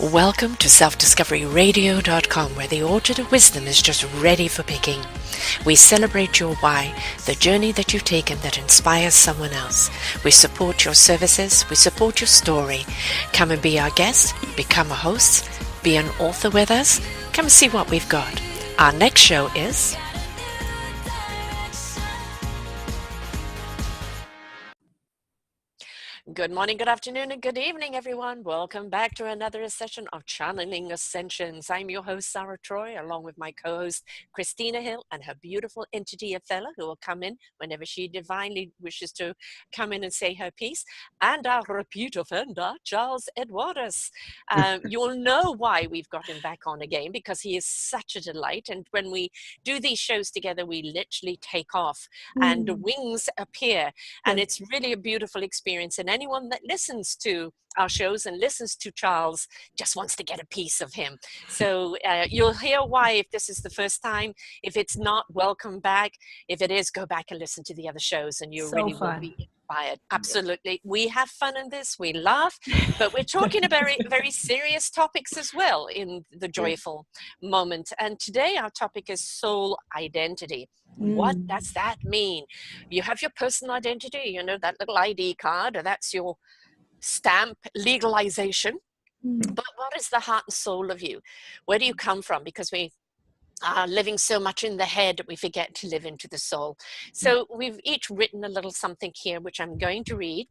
Welcome to selfdiscoveryradio.com, where the orchard of wisdom is just ready for picking. We celebrate your why, the journey that you've taken that inspires someone else. We support your services, we support your story. Come and be our guest, become a host, be an author with us. Come and see what we've got. Our next show is... Good morning, good afternoon, and good evening, everyone. Welcome back to another session of Channeling Ascensions. I'm your host, Sara Troy, along with my co-host, Christina Hill, and her beautiful entity, Othello, who will come in whenever she divinely wishes to come in and say her piece, and our repeat offender, Charles Edwardus. You'll know why we've got him back on again, because he is such a delight, and when we do these shows together, we literally take off, and the wings appear, and it's really a beautiful experience. And anyone that listens to our shows and listens to Charles just wants to get a piece of him. So you'll hear why if this is the first time. If it's not, welcome back. If it is, go back and listen to the other shows and you really will be inspired. Absolutely. We have fun in this. We laugh, but we're talking about very, very serious topics as well in the joyful moment. And today our topic is soul identity. What does that mean? You have your personal identity, you know, that little ID card, or that's your stamp, legalization. But what is the heart and soul of you? Where do you come from? Because we are living so much in the head that we forget to live into the soul. So we've each written a little something here, which I'm going to read.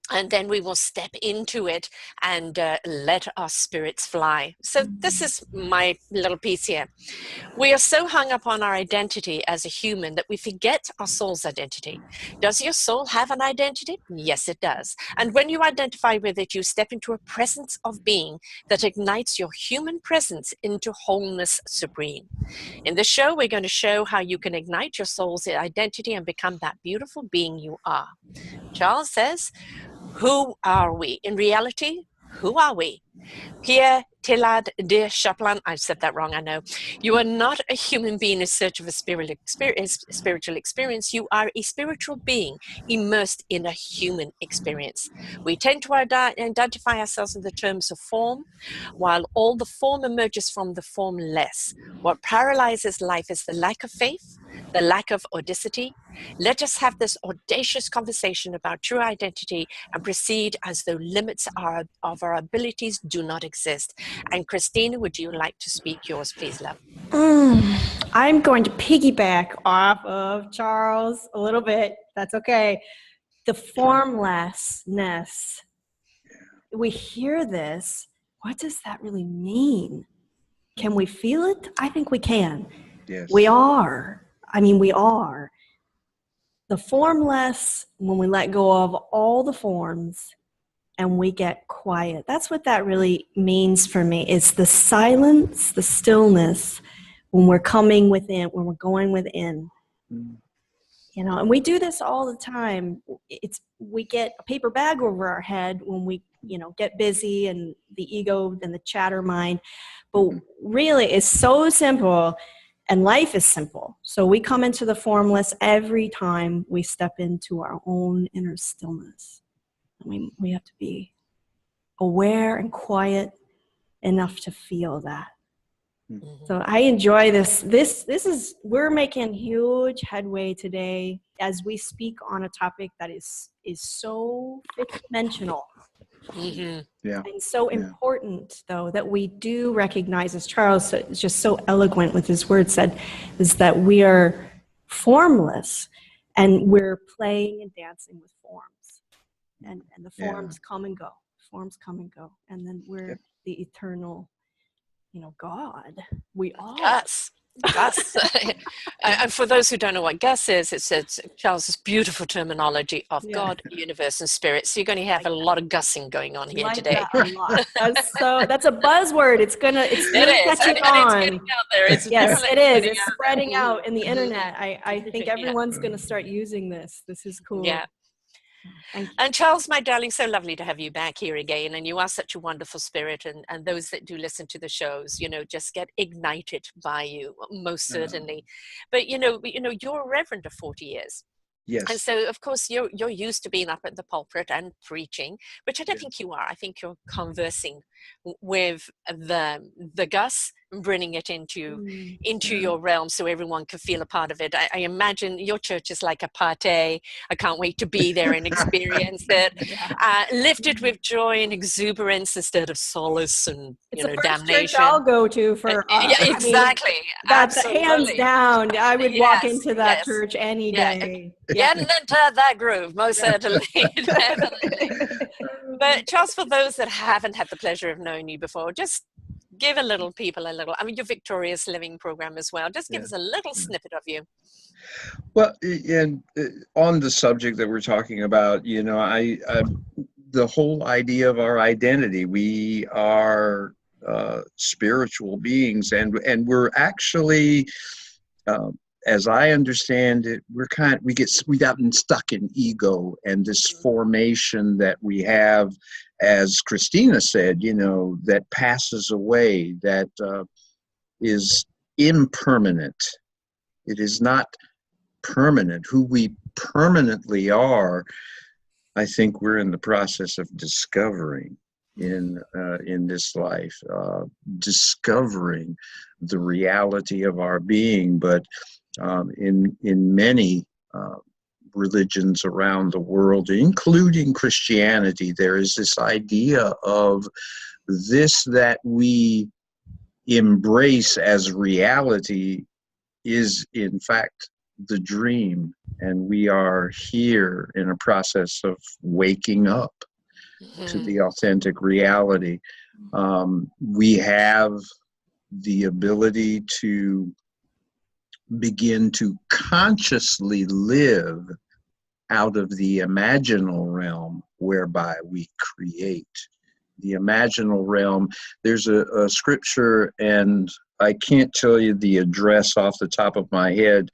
And then we will step into it and let our spirits fly. So this is my little piece here. We are so hung up on our identity as a human that we forget our soul's identity. Does your soul have an identity? Yes, it does. And when you identify with it, you step into a presence of being that ignites your human presence into wholeness supreme. In this show, we're going to show how you can ignite your soul's identity and become that beautiful being you are. Charles says, who are we? In reality, who are we? Pierre Teilhard de Chapelain, I said that wrong, I know. You are not a human being in search of a spiritual experience. You are a spiritual being immersed in a human experience. We tend to identify ourselves in the terms of form, while all the form emerges from the formless. What paralyzes life is the lack of faith, the lack of audacity. Let us have this audacious conversation about true identity and proceed as though limits of our abilities do not exist. And Christina, would you like to speak yours, please, love? I'm going to piggyback off of Charles a little bit. That's okay. The formlessness. We hear this. What does that really mean? Can we feel it? I think we can. Yes. We are. We are. The formless, when we let go of all the forms and we get quiet. That's what that really means for me. It's the silence, the stillness, when we're coming within, when we're going within. You know, and we do this all the time. We get a paper bag over our head when we, get busy and the ego and the chatter mind. But really, it's so simple. And life is simple. So we come into the formless every time we step into our own inner stillness. We have to be aware and quiet enough to feel that. So I enjoy this. We're making huge headway today as we speak on a topic that is so fifth-dimensional. Yeah. And so important, though, that we do recognize, as Charles is just so eloquent with his words said, is that we are formless and we're playing and dancing with forms. And the forms come and go. Forms come and go. And then we're the eternal, God. We are. Gus. And for those who don't know what Gus is, it's Charles's beautiful terminology of God, universe, and spirit. So you're going to have a lot of gussing going on here today. That a lot. That's a buzzword. It's really catching on. It's getting out there. Yes, it is. It's spreading out in the internet. I think everyone's going to start using this. This is cool. Yeah. And Charles, my darling, so lovely to have you back here again. And you are such a wonderful spirit. And those that do listen to the shows, just get ignited by you, most certainly. But, you're a reverend of 40 years. And Yes. so, of course, you're used to being up at the pulpit and preaching, which I don't think Yes. you are. I think you're conversing with the Gus, and bringing it into Yeah. your realm so everyone can feel a part of it. I imagine your church is like a party. I can't wait to be there and experience it. Yeah. Lifted with joy and exuberance instead of solace and It's the first church damnation. I'll go to for, Yeah, I mean, exactly. that's hands Absolutely. down. I would walk Yes, into that yes. church any Yeah, day. Yeah. getting into that groove, most certainly, definitely. But Charles, for those that haven't had the pleasure of knowing you before, just give people a little. I mean, your Victorious Living program as well. Just give Yeah. us a little Yeah. snippet of you. Well, and on the subject that we're talking about, I the whole idea of our identity, we are spiritual beings, and we're actually, uh, as I understand it, we gotten stuck in ego and this formation that we have, as Christina said, that passes away, that is impermanent. It is not permanent. Who we permanently are, I think we're in the process of discovering in this life, discovering the reality of our being. But in many religions around the world, including Christianity, there is this idea of this that we embrace as reality is in fact the dream, and we are here in a process of waking up to the authentic reality. We have the ability to begin to consciously live out of the imaginal realm whereby we create. The imaginal realm, there's a scripture, and I can't tell you the address off the top of my head,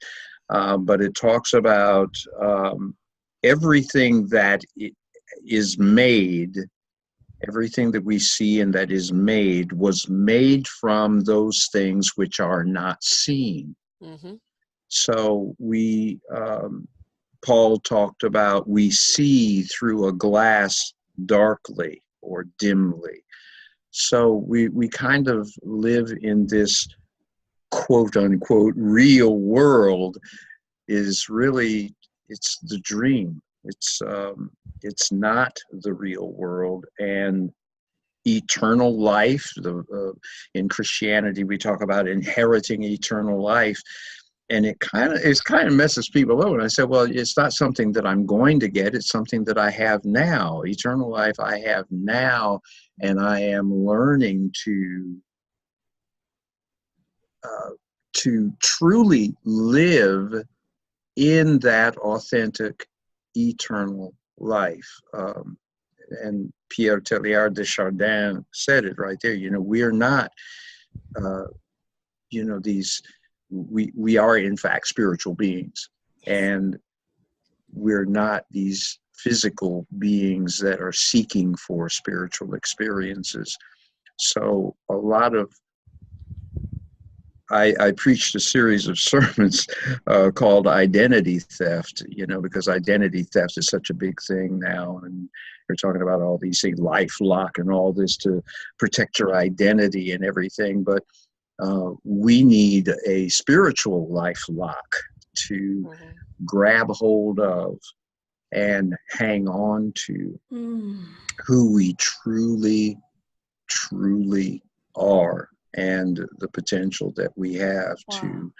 but it talks about everything that is made, everything that we see and that is made was made from those things which are not seen. Mm-hmm. So Paul talked about we see through a glass darkly or dimly. So we kind of live in this quote unquote real world. Is really, it's the dream. It's not the real world. And eternal life, in Christianity we talk about inheriting eternal life, and it kind of messes people up. And I said, well, it's not something that I'm going to get, it's something that I have now. Eternal life I have now, and I am learning to truly live in that authentic eternal life. And Pierre Teilhard de Chardin said it right there. We are not, these, we are in fact spiritual beings, and we're not these physical beings that are seeking for spiritual experiences. So a lot of, I preached a series of sermons called Identity Theft, because identity theft is such a big thing now. And you're talking about all these things, LifeLock and all this to protect your identity and everything. But we need a spiritual LifeLock to grab hold of and hang on to who we truly, truly are, and the potential that we have to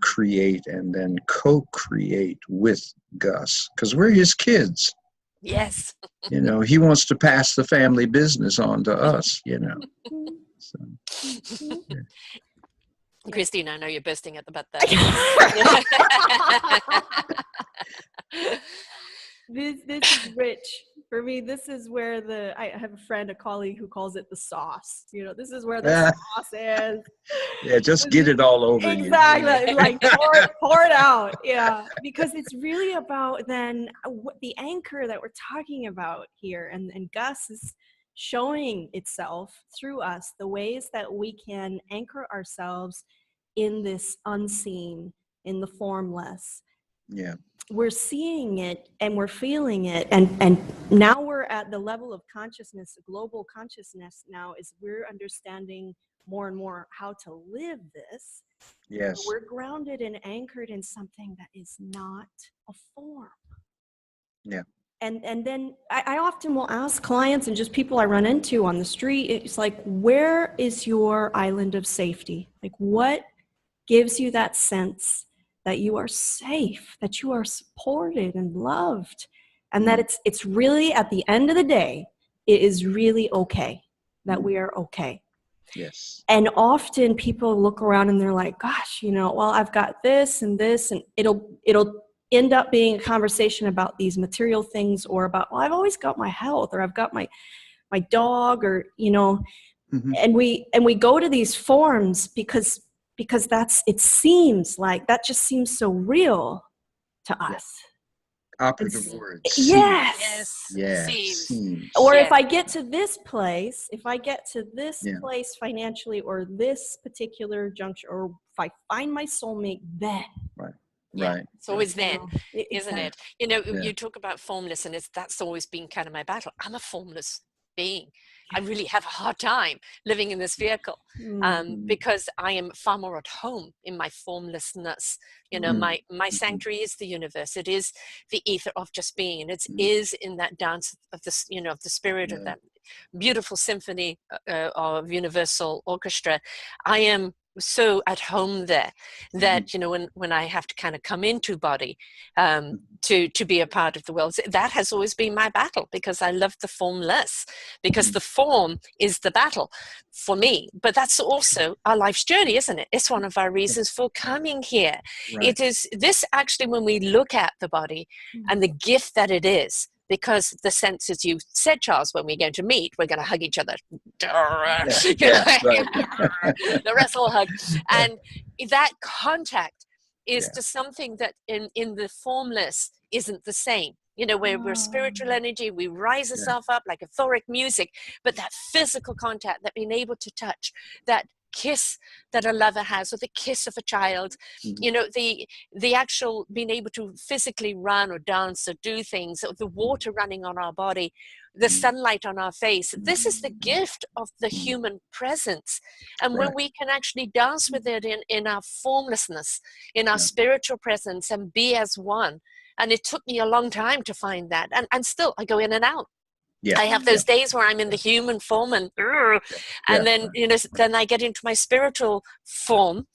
create and then co-create with Gus, because we're his kids. Yes. He wants to pass the family business on to us, So, yeah. Christina, I know you're bursting at the butt there. This is rich for me. This is where I have a friend, a colleague, who calls it the sauce. This is where the sauce is. Yeah, just get it all over you. Exactly, like pour it out. Yeah, because it's really about then the anchor that we're talking about here, and Gus is showing itself through us, the ways that we can anchor ourselves in this unseen, in the formless. Yeah. We're seeing it and we're feeling it. And now we're at the level of consciousness, global consciousness now, is we're understanding more and more how to live this. Yes. We're grounded and anchored in something that is not a form. Yeah. And then I often will ask clients and just people I run into on the street, it's like, where is your island of safety? Like, what gives you that sense that you are safe, that you are supported and loved, and that it's really, at the end of the day, it is really okay, that we are okay. Yes. And often people look around and they're like, gosh, well, I've got this, and it'll end up being a conversation about these material things, or about, well, I've always got my health, or I've got my dog, or, and we go to these forms because it seems like that just seems so real to us. Operative word. Yes. Yeah. Seems. Or Yes. if I get to this place, place financially, or this particular juncture, or if I find my soulmate, then. Right. Yeah, Right. it's always then, It's isn't it? You talk about formless, and that's always been kind of my battle. I'm a formless being. I really have a hard time living in this vehicle, because I am far more at home in my formlessness. My sanctuary is the universe. It is the ether of just being, and it is in that dance of the of the spirit of that beautiful symphony of universal orchestra. I am so at home there that when I have to kind of come into body to be a part of the world, that has always been my battle, because I love the formless, because the form is the battle for me. But that's also our life's journey, isn't it? It's one of our reasons for coming here. It is this, actually, when we look at the body and the gift that it is. Because the sense, as you said, Charles, when we're going to meet, we're going to hug each other. The wrestle hug. And that contact is to something that in the formless isn't the same. We're spiritual energy, we rise ourselves up like etheric music, but that physical contact, that being able to touch, that kiss that a lover has, or the kiss of a child, the actual being able to physically run or dance or do things, or the water running on our body, the sunlight on our face. This is the gift of the human presence. And when we can actually dance with it in our formlessness, in our spiritual presence, and be as one. And it took me a long time to find that. And still, I go in and out. I have those days where I'm in the human form and then then I get into my spiritual form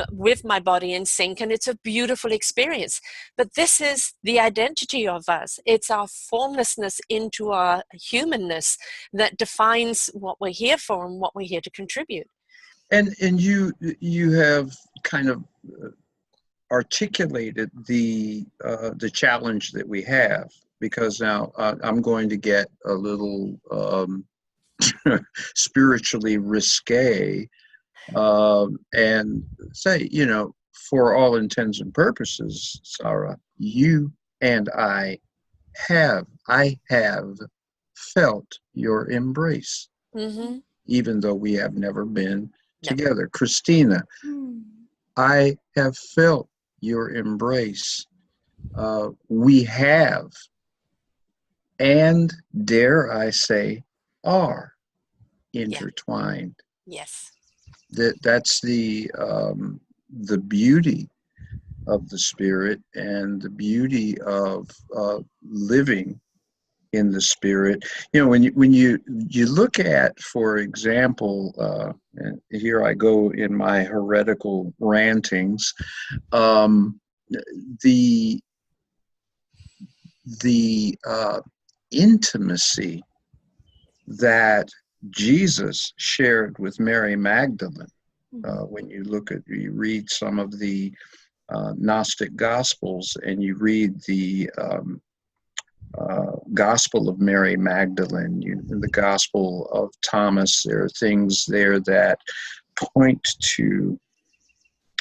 with my body in sync, and it's a beautiful experience. But this is the identity of us. It's our formlessness into our humanness that defines what we're here for and what we're here to contribute. And you have kind of articulated the challenge that we have. Because now I'm going to get a little spiritually risque and say, for all intents and purposes, Sara, you and I have felt your embrace, even though we have never been together. Christina, I have felt your embrace. We have. And dare I say, are intertwined. Yes. That's the beauty of the spirit, and the beauty of living in the spirit. When you look at, for example, and here I go in my heretical rantings, the intimacy that Jesus shared with Mary Magdalene. When you read some of the Gnostic Gospels, and you read the Gospel of Mary Magdalene, the Gospel of Thomas, there are things there that point to,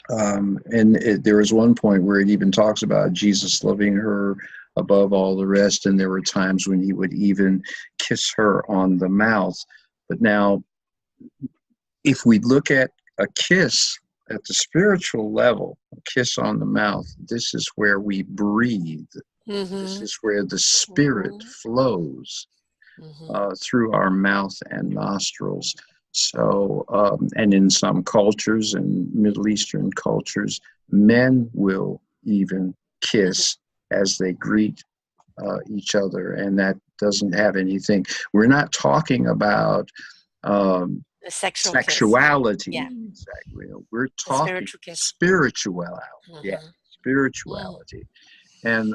there is one point where it even talks about Jesus loving her above all the rest, and there were times when he would even kiss her on the mouth. But now, if we look at a kiss at the spiritual level, a kiss on the mouth, this is where we breathe. This is where the spirit flows through our mouth and nostrils. So, and in some cultures, in Middle Eastern cultures, men will even kiss as they greet each other, and that doesn't have anything. We're not talking about The sexual sexuality. Yeah. Exactly. We're talking spirituality. Yeah, spirituality. And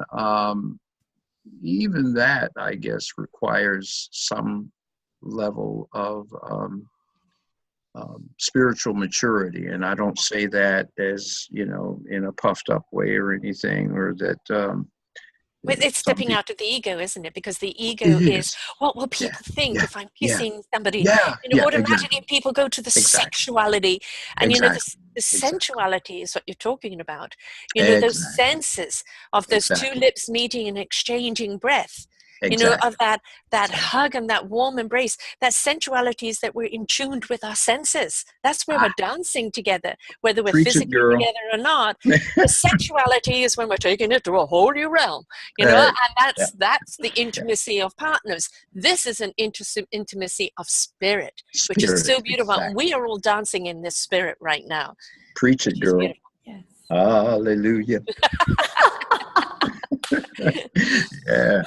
even that, I guess, requires some level of spiritual maturity. And I don't say that as, in a puffed up way or anything, or that it's stepping out of the ego, isn't it? Because the ego is, what will people think if I'm kissing somebody? Automatically people go to the sexuality. And, the sensuality is what you're talking about. Those senses of those two lips meeting and exchanging breath. Of that hug and that warm embrace, that sensuality is that we're in tune with our senses. That's where we're dancing together, whether we're physically together or not. The sexuality is when we're taking it to a whole new realm, and that's the intimacy of partners. This is an intimacy of spirit, which is so beautiful. And we are all dancing in this spirit right now. Preach it, girl. Yes. Hallelujah. Yeah.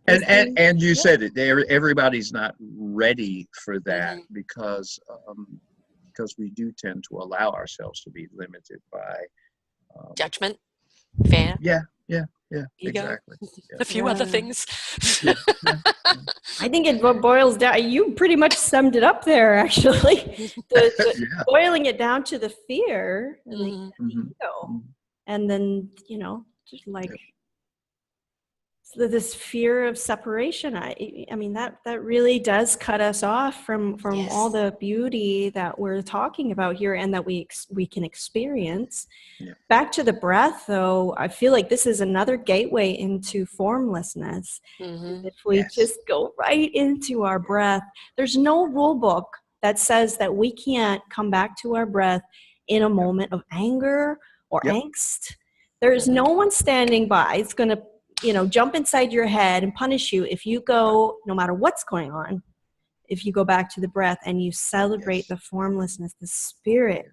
And you said it. Everybody's not ready for that because we do tend to allow ourselves to be limited by judgment, fear. Yeah, ego, exactly. A few other things. I think it boils down. You pretty much summed it up there, actually. Boiling it down to the fear and the ego, and then just like. This fear of separation, I mean that really does cut us off from all the beauty that we're talking about here and that we can experience. Back to the breath, though, I feel like this is another gateway into formlessness. If we just go right into our breath, there's no rule book that says that we can't come back to our breath in a moment of anger or angst. There is no one standing by. It's going to jump inside your head and punish you if you go, no matter what's going on, if you go back to the breath and you celebrate the formlessness, the spirit.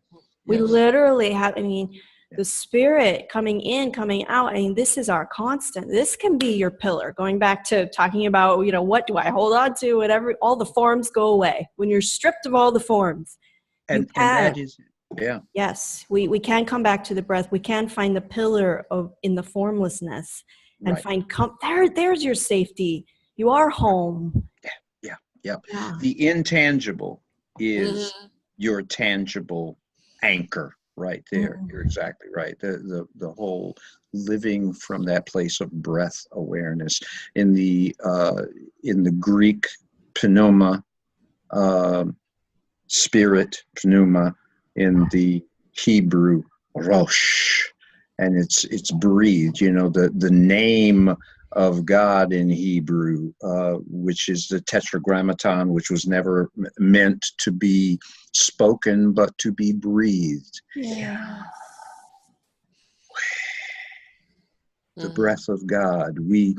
We literally have, the spirit coming in, coming out. This is our constant. This can be your pillar. Going back to talking about, what do I hold on to? Whatever, all the forms go away. When you're stripped of all the forms. And that is, yes, we can come back to the breath. We can find the pillar in the formlessness. And find there's your safety. You are home. Yeah. The intangible is your tangible anchor right there. You're exactly right. The whole living from that place of breath awareness. In the Greek pneuma, spirit, pneuma, in the Hebrew rosh. And it's breathed, the name of God in Hebrew, which is the tetragrammaton, which was never meant to be spoken, but to be breathed. Yeah. The breath of God. We,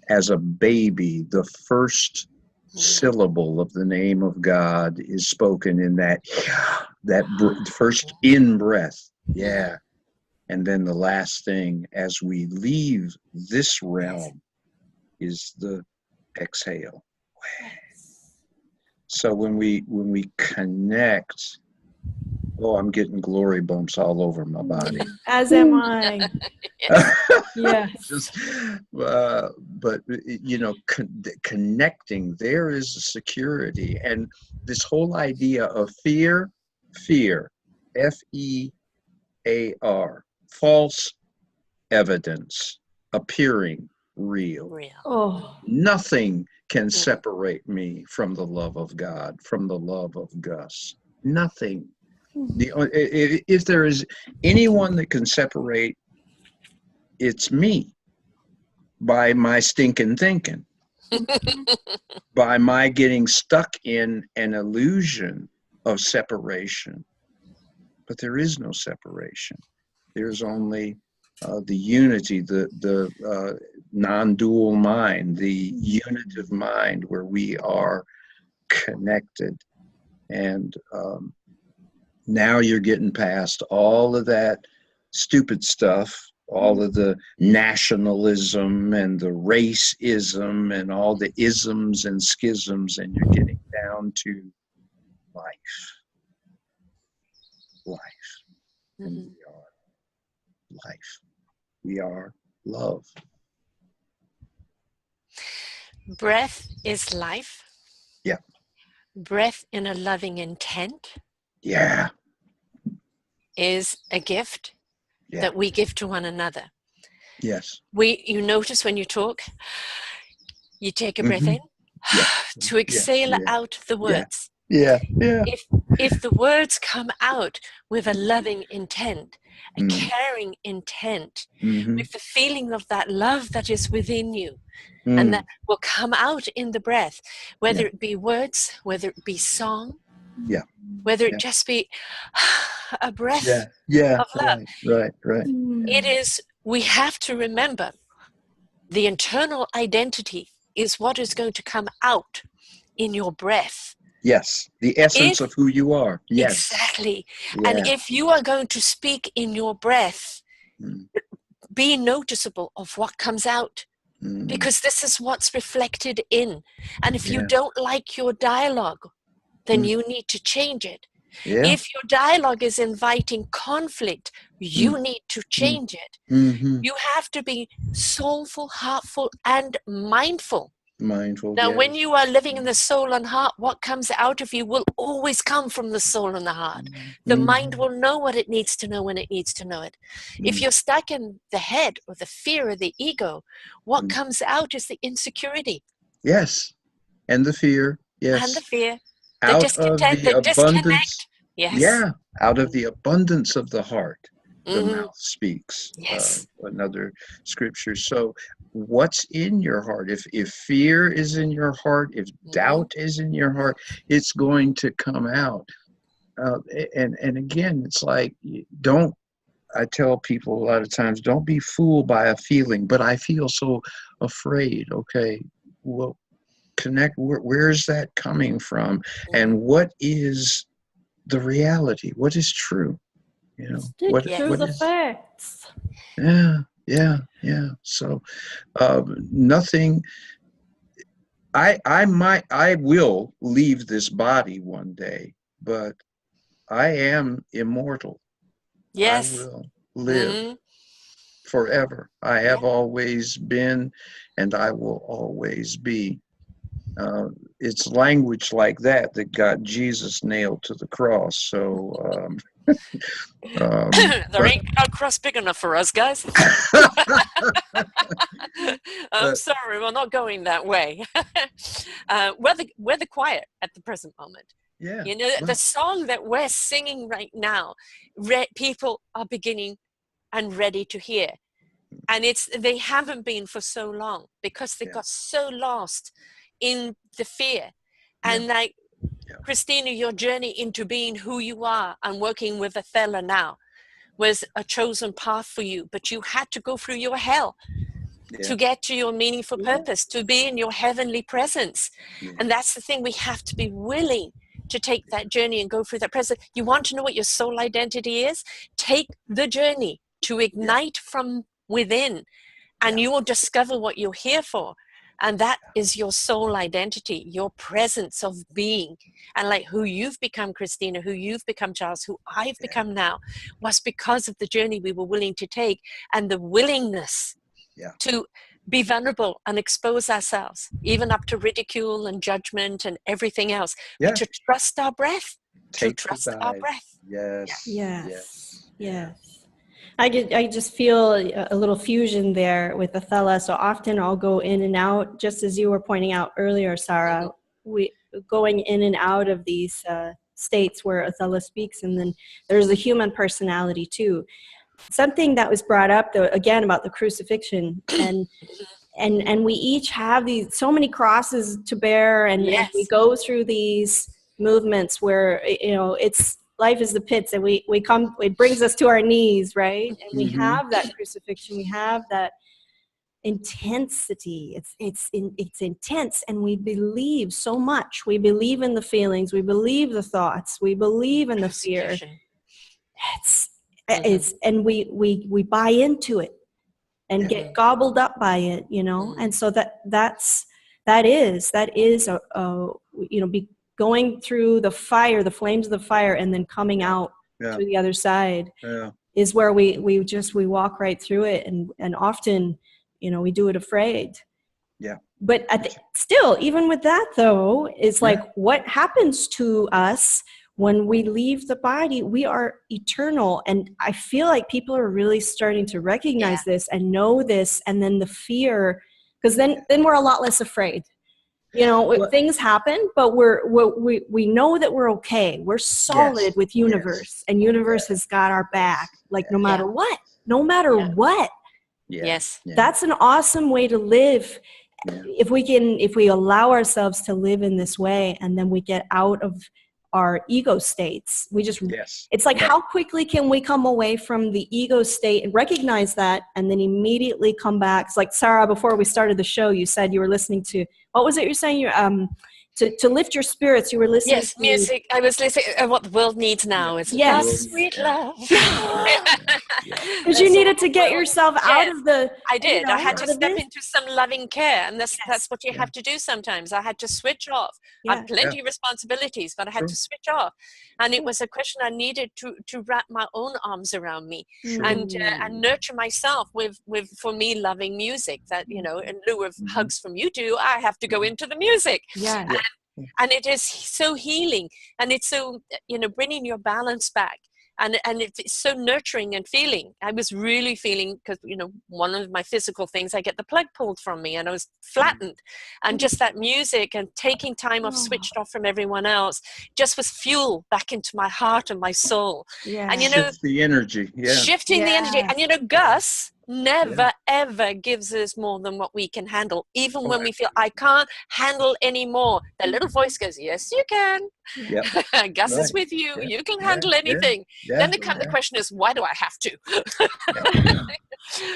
as a baby, the first syllable of the name of God is spoken in that first in breath. Yeah. And then the last thing as we leave this realm is the exhale. So when we connect, I'm getting glory bumps all over my body. As am I. Yes. But connecting, there is a security, and this whole idea of fear, F-E-A-R. False evidence appeering real. Nothing can separate me from the love of God, from the love of Gus. Nothing. If there is anyone that can separate, it's me. By my stinking thinking. By my getting stuck in an illusion of separation. but there is no separation. There's only the unity, the non-dual mind, the unitive mind, where we are connected. And now you're getting past all of that stupid stuff, all of the nationalism and the racism and all the isms and schisms, and you're getting down to life. And we are life. We are love. Breath is life. Yeah. Breath in a loving intent Yeah. is a gift Yeah. that we give to one another. Yes. You notice when you talk, you take a breath in Yeah. to exhale Yeah. out the words. Yeah. Yeah. If the words come out with a loving intent, a caring intent, with the feeling of that love that is within you, and that will come out in the breath, whether it be words, whether it be song, whether it just be a breath of love. Right. It is, we have to remember the internal identity is what is going to come out in your breath. Yes, the essence of who you are. Yes. Exactly. Yeah. And if you are going to speak in your breath, be noticeable of what comes out, because this is what's reflected in. And if you don't like your dialogue, then you need to change it. If your dialogue is inviting conflict, you need to change it. You have to be soulful, heartful, and mindful. Now, when you are living in the soul and heart, what comes out of you will always come from the soul and the heart. The mind will know what it needs to know when it needs to know it. If you're stuck in the head or the fear or the ego, what comes out is the insecurity. Yes, and the fear. Yes. And the fear. The Out discontent, of the the disconnect. Yes. Yeah, out of the abundance of the heart, the mouth speaks. Yes. Another scripture. So what's in your heart? If fear is in your heart, if doubt is in your heart, it's going to come out. And again, it's like, I tell people a lot of times, don't be fooled by a feeling, but I feel so afraid. Okay, well, connect, where's that coming from? And what is the reality? What is true? You know, what the facts. Yeah. So nothing. I will leave this body one day, but I am immortal. Yes. I will live forever. I have always been, and I will always be. It's language like that got Jesus nailed to the cross. So there ain't a cross big enough for us, guys. I'm sorry, we're not going that way. We're the choir at the present moment. Yeah. You know, the song that we're singing right now, people are beginning and ready to hear. And they haven't been for so long because they got so lost in the fear. And like, Christina, your journey into being who you are and working with Othello now was a chosen path for you, but you had to go through your hell to get to your meaningful purpose, to be in your heavenly presence. And that's the thing, we have to be willing to take that journey and go through that presence. You want to know what your soul identity is? Take the journey to ignite from within, and you will discover what you're here for. And that is your soul identity, your presence of being. And like who you've become, Christina, who you've become, Charles, who I've become now, was because of the journey we were willing to take and the willingness to be vulnerable and expose ourselves, even up to ridicule and judgment and everything else. But to trust our breath, to trust our breath. Yes. I just feel a little fusion there with Othello. So often I'll go in and out, just as you were pointing out earlier, Sara, we going in and out of these states where Othello speaks, and then there's the human personality too. Something that was brought up though, again, about the crucifixion, and we each have so many crosses to bear, and we go through these movements where, you know, it's life is the pits, and it brings us to our knees, right? And we have that crucifixion, we have that intensity. It's intense, and we believe so much. We believe in the feelings, we believe the thoughts, we believe in the fear. It's and we buy into it and get gobbled up by it, you know. And so that is a going through the fire, the flames of the fire, and then coming out through the other side is where we walk right through it, and often, you know, we do it afraid. But still, even with that though, it's like what happens to us when we leave the body? We are eternal. And I feel like people are really starting to recognize this and know this. And then the fear, because then we're a lot less afraid. You know, things happen, but we know that we're okay. We're solid with universe, and universe has got our back, like no matter what, what. That's an awesome way to live. If we allow ourselves to live in this way, and then we get out of our ego states, it's like, how quickly can we come away from the ego state and recognize that, and then immediately come back? It's like, Sara, before we started the show, you said you were listening to, what was it you're saying? You to lift your spirits, you were listening to music. I was listening. What the world needs now is sweet love. Because you needed to get yourself out of the. I did. I had to step into some loving care, and that's what you have to do sometimes. I had to switch off. I had plenty of responsibilities, but I had to switch off, and it was a question I needed to wrap my own arms around me and nurture myself with for me loving music. That, you know, in lieu of hugs from you two, I have to go into the music. And it is so healing, and it's so, you know, bringing your balance back. And it's so nurturing and feeling. I was really feeling, because, you know, one of my physical things, I get the plug pulled from me, and I was flattened. And just that music and taking time off, switched off from everyone else, just was fuel back into my heart and my soul. And, you know, shift the energy. Shifting the energy. And, you know, Gus never ever gives us more than what we can handle. Even when we feel I can't handle anymore, the little voice goes, yes you can. Gus is with you. You can handle anything. Then the question is, why do I have to?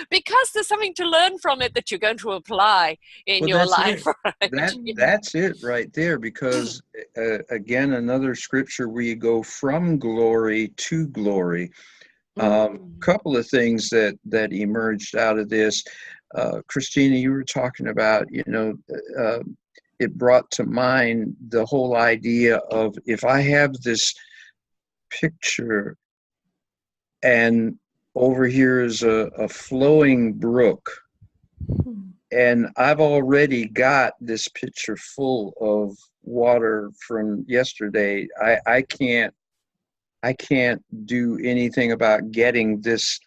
Because there's something to learn from it that you're going to apply in your life. Right? That's it right there, because again, another scripture, we go from glory to glory. Couple of things that emerged out of this. Christina, you were talking about, you know, it brought to mind the whole idea of, if I have this picture and over here is a flowing brook, and I've already got this pitcher full of water from yesterday, I can't do anything about getting this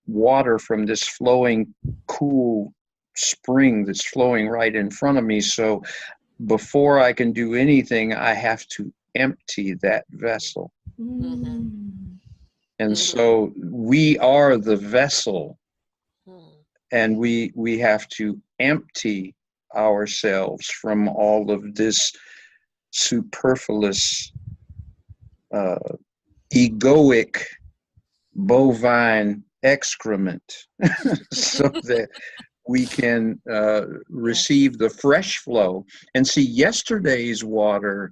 water from this flowing, cool spring that's flowing right in front of me. So before I can do anything, I have to empty that vessel. And so we are the vessel, and we have to empty ourselves from all of this superfluous, egoic, bovine excrement so that we can receive the fresh flow. And see, yesterday's water,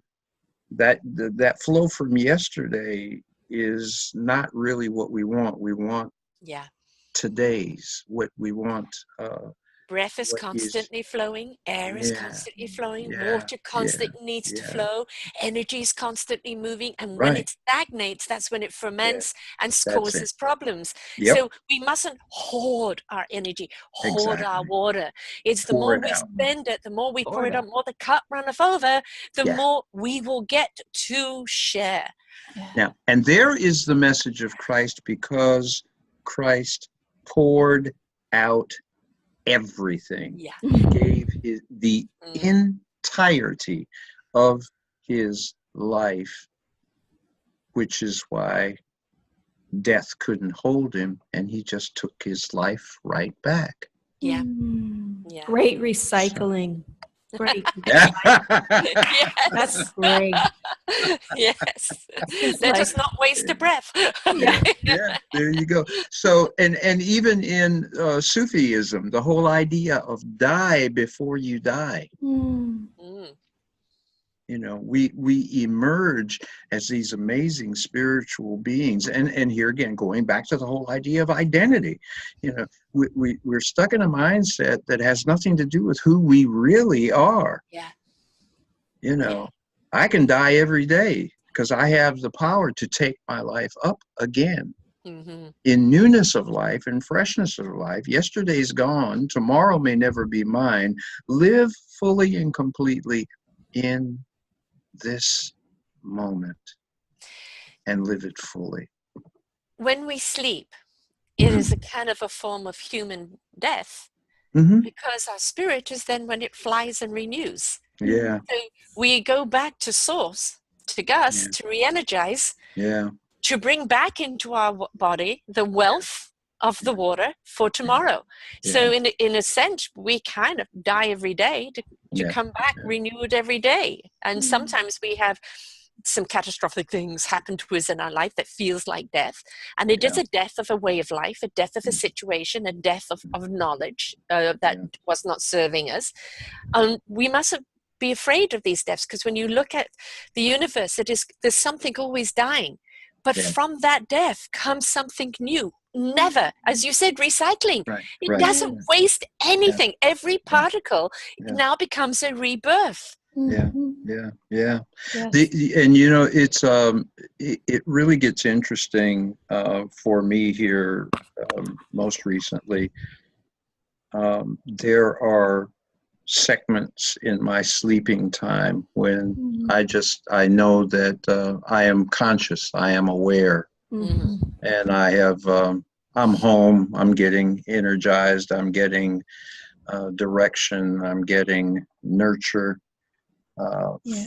that flow from yesterday is not really what we want. We want today's, what we want. Breath is constantly flowing, air is constantly flowing, water constantly needs to flow, energy is constantly moving, and when it stagnates, that's when it ferments and causes problems. So we mustn't hoard our energy, hoard our water. It's the more we spend it, the more we pour it out, the more the cup runneth over, the more we will get to share. Now, and there is the message of Christ, because Christ poured out everything. He gave the entirety of his life, which is why death couldn't hold him, and he just took his life right back. Great recycling. Great. Yes. That's great. Yes. It's Let like- us not waste a breath. Yeah, there you go. So, and even in Sufism, the whole idea of die before you die. Mm. Mm. You know, we emerge as these amazing spiritual beings, and here again, going back to the whole idea of identity. You know, we're stuck in a mindset that has nothing to do with who we really are. Yeah. You know, I can die every day because I have the power to take my life up again. Mm-hmm. In newness of life and freshness of life. Yesterday's gone, tomorrow may never be mine. Live fully and completely in this moment and live it fully. When we sleep, it is a kind of a form of human death, Mm-hmm. because our spirit is then when it flies and renews. Yeah, So we go back to source, to Gus, Yeah. to re-energize, yeah, to bring back into our body the wealth of the water for tomorrow. So in a sense, we kind of die every day to Yeah. come back renewed every day. And sometimes we have some catastrophic things happen to us in our life that feels like death. And it is a death of a way of life, a death of a situation, a death of knowledge that was not serving us. We mustn't be afraid of these deaths, because when you look at the universe, there's something always dying. But from that death comes something new. Never, as you said, recycling. It doesn't waste anything. Every particle now becomes a rebirth. Yeah. Yes. And you know, it's it really gets interesting for me here most recently. There are segments in my sleeping time when I know that I am conscious, I am aware, and I have I'm home, I'm getting energized, I'm getting direction, I'm getting nurture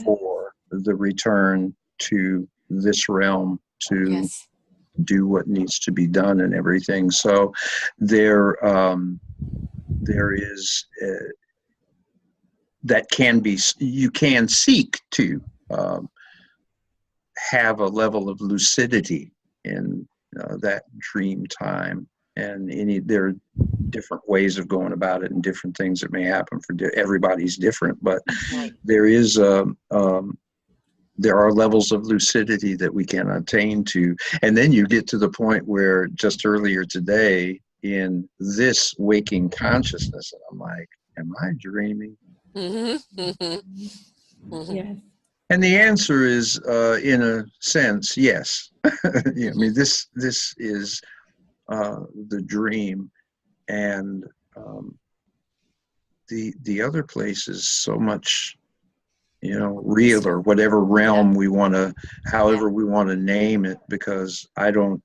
for the return to this realm to do what needs to be done and everything. So there is that can be, you can seek to have a level of lucidity in that dream time, and there are different ways of going about it and different things that may happen for everybody's different, but there is there are levels of lucidity that we can attain to, and then you get to the point where just earlier today in this waking consciousness, and I'm like, am I dreaming? Yes. And the answer is, in a sense, yes. I mean, this is the dream, and the other place is so much, real, or whatever realm we want to, however we want to name it, because I don't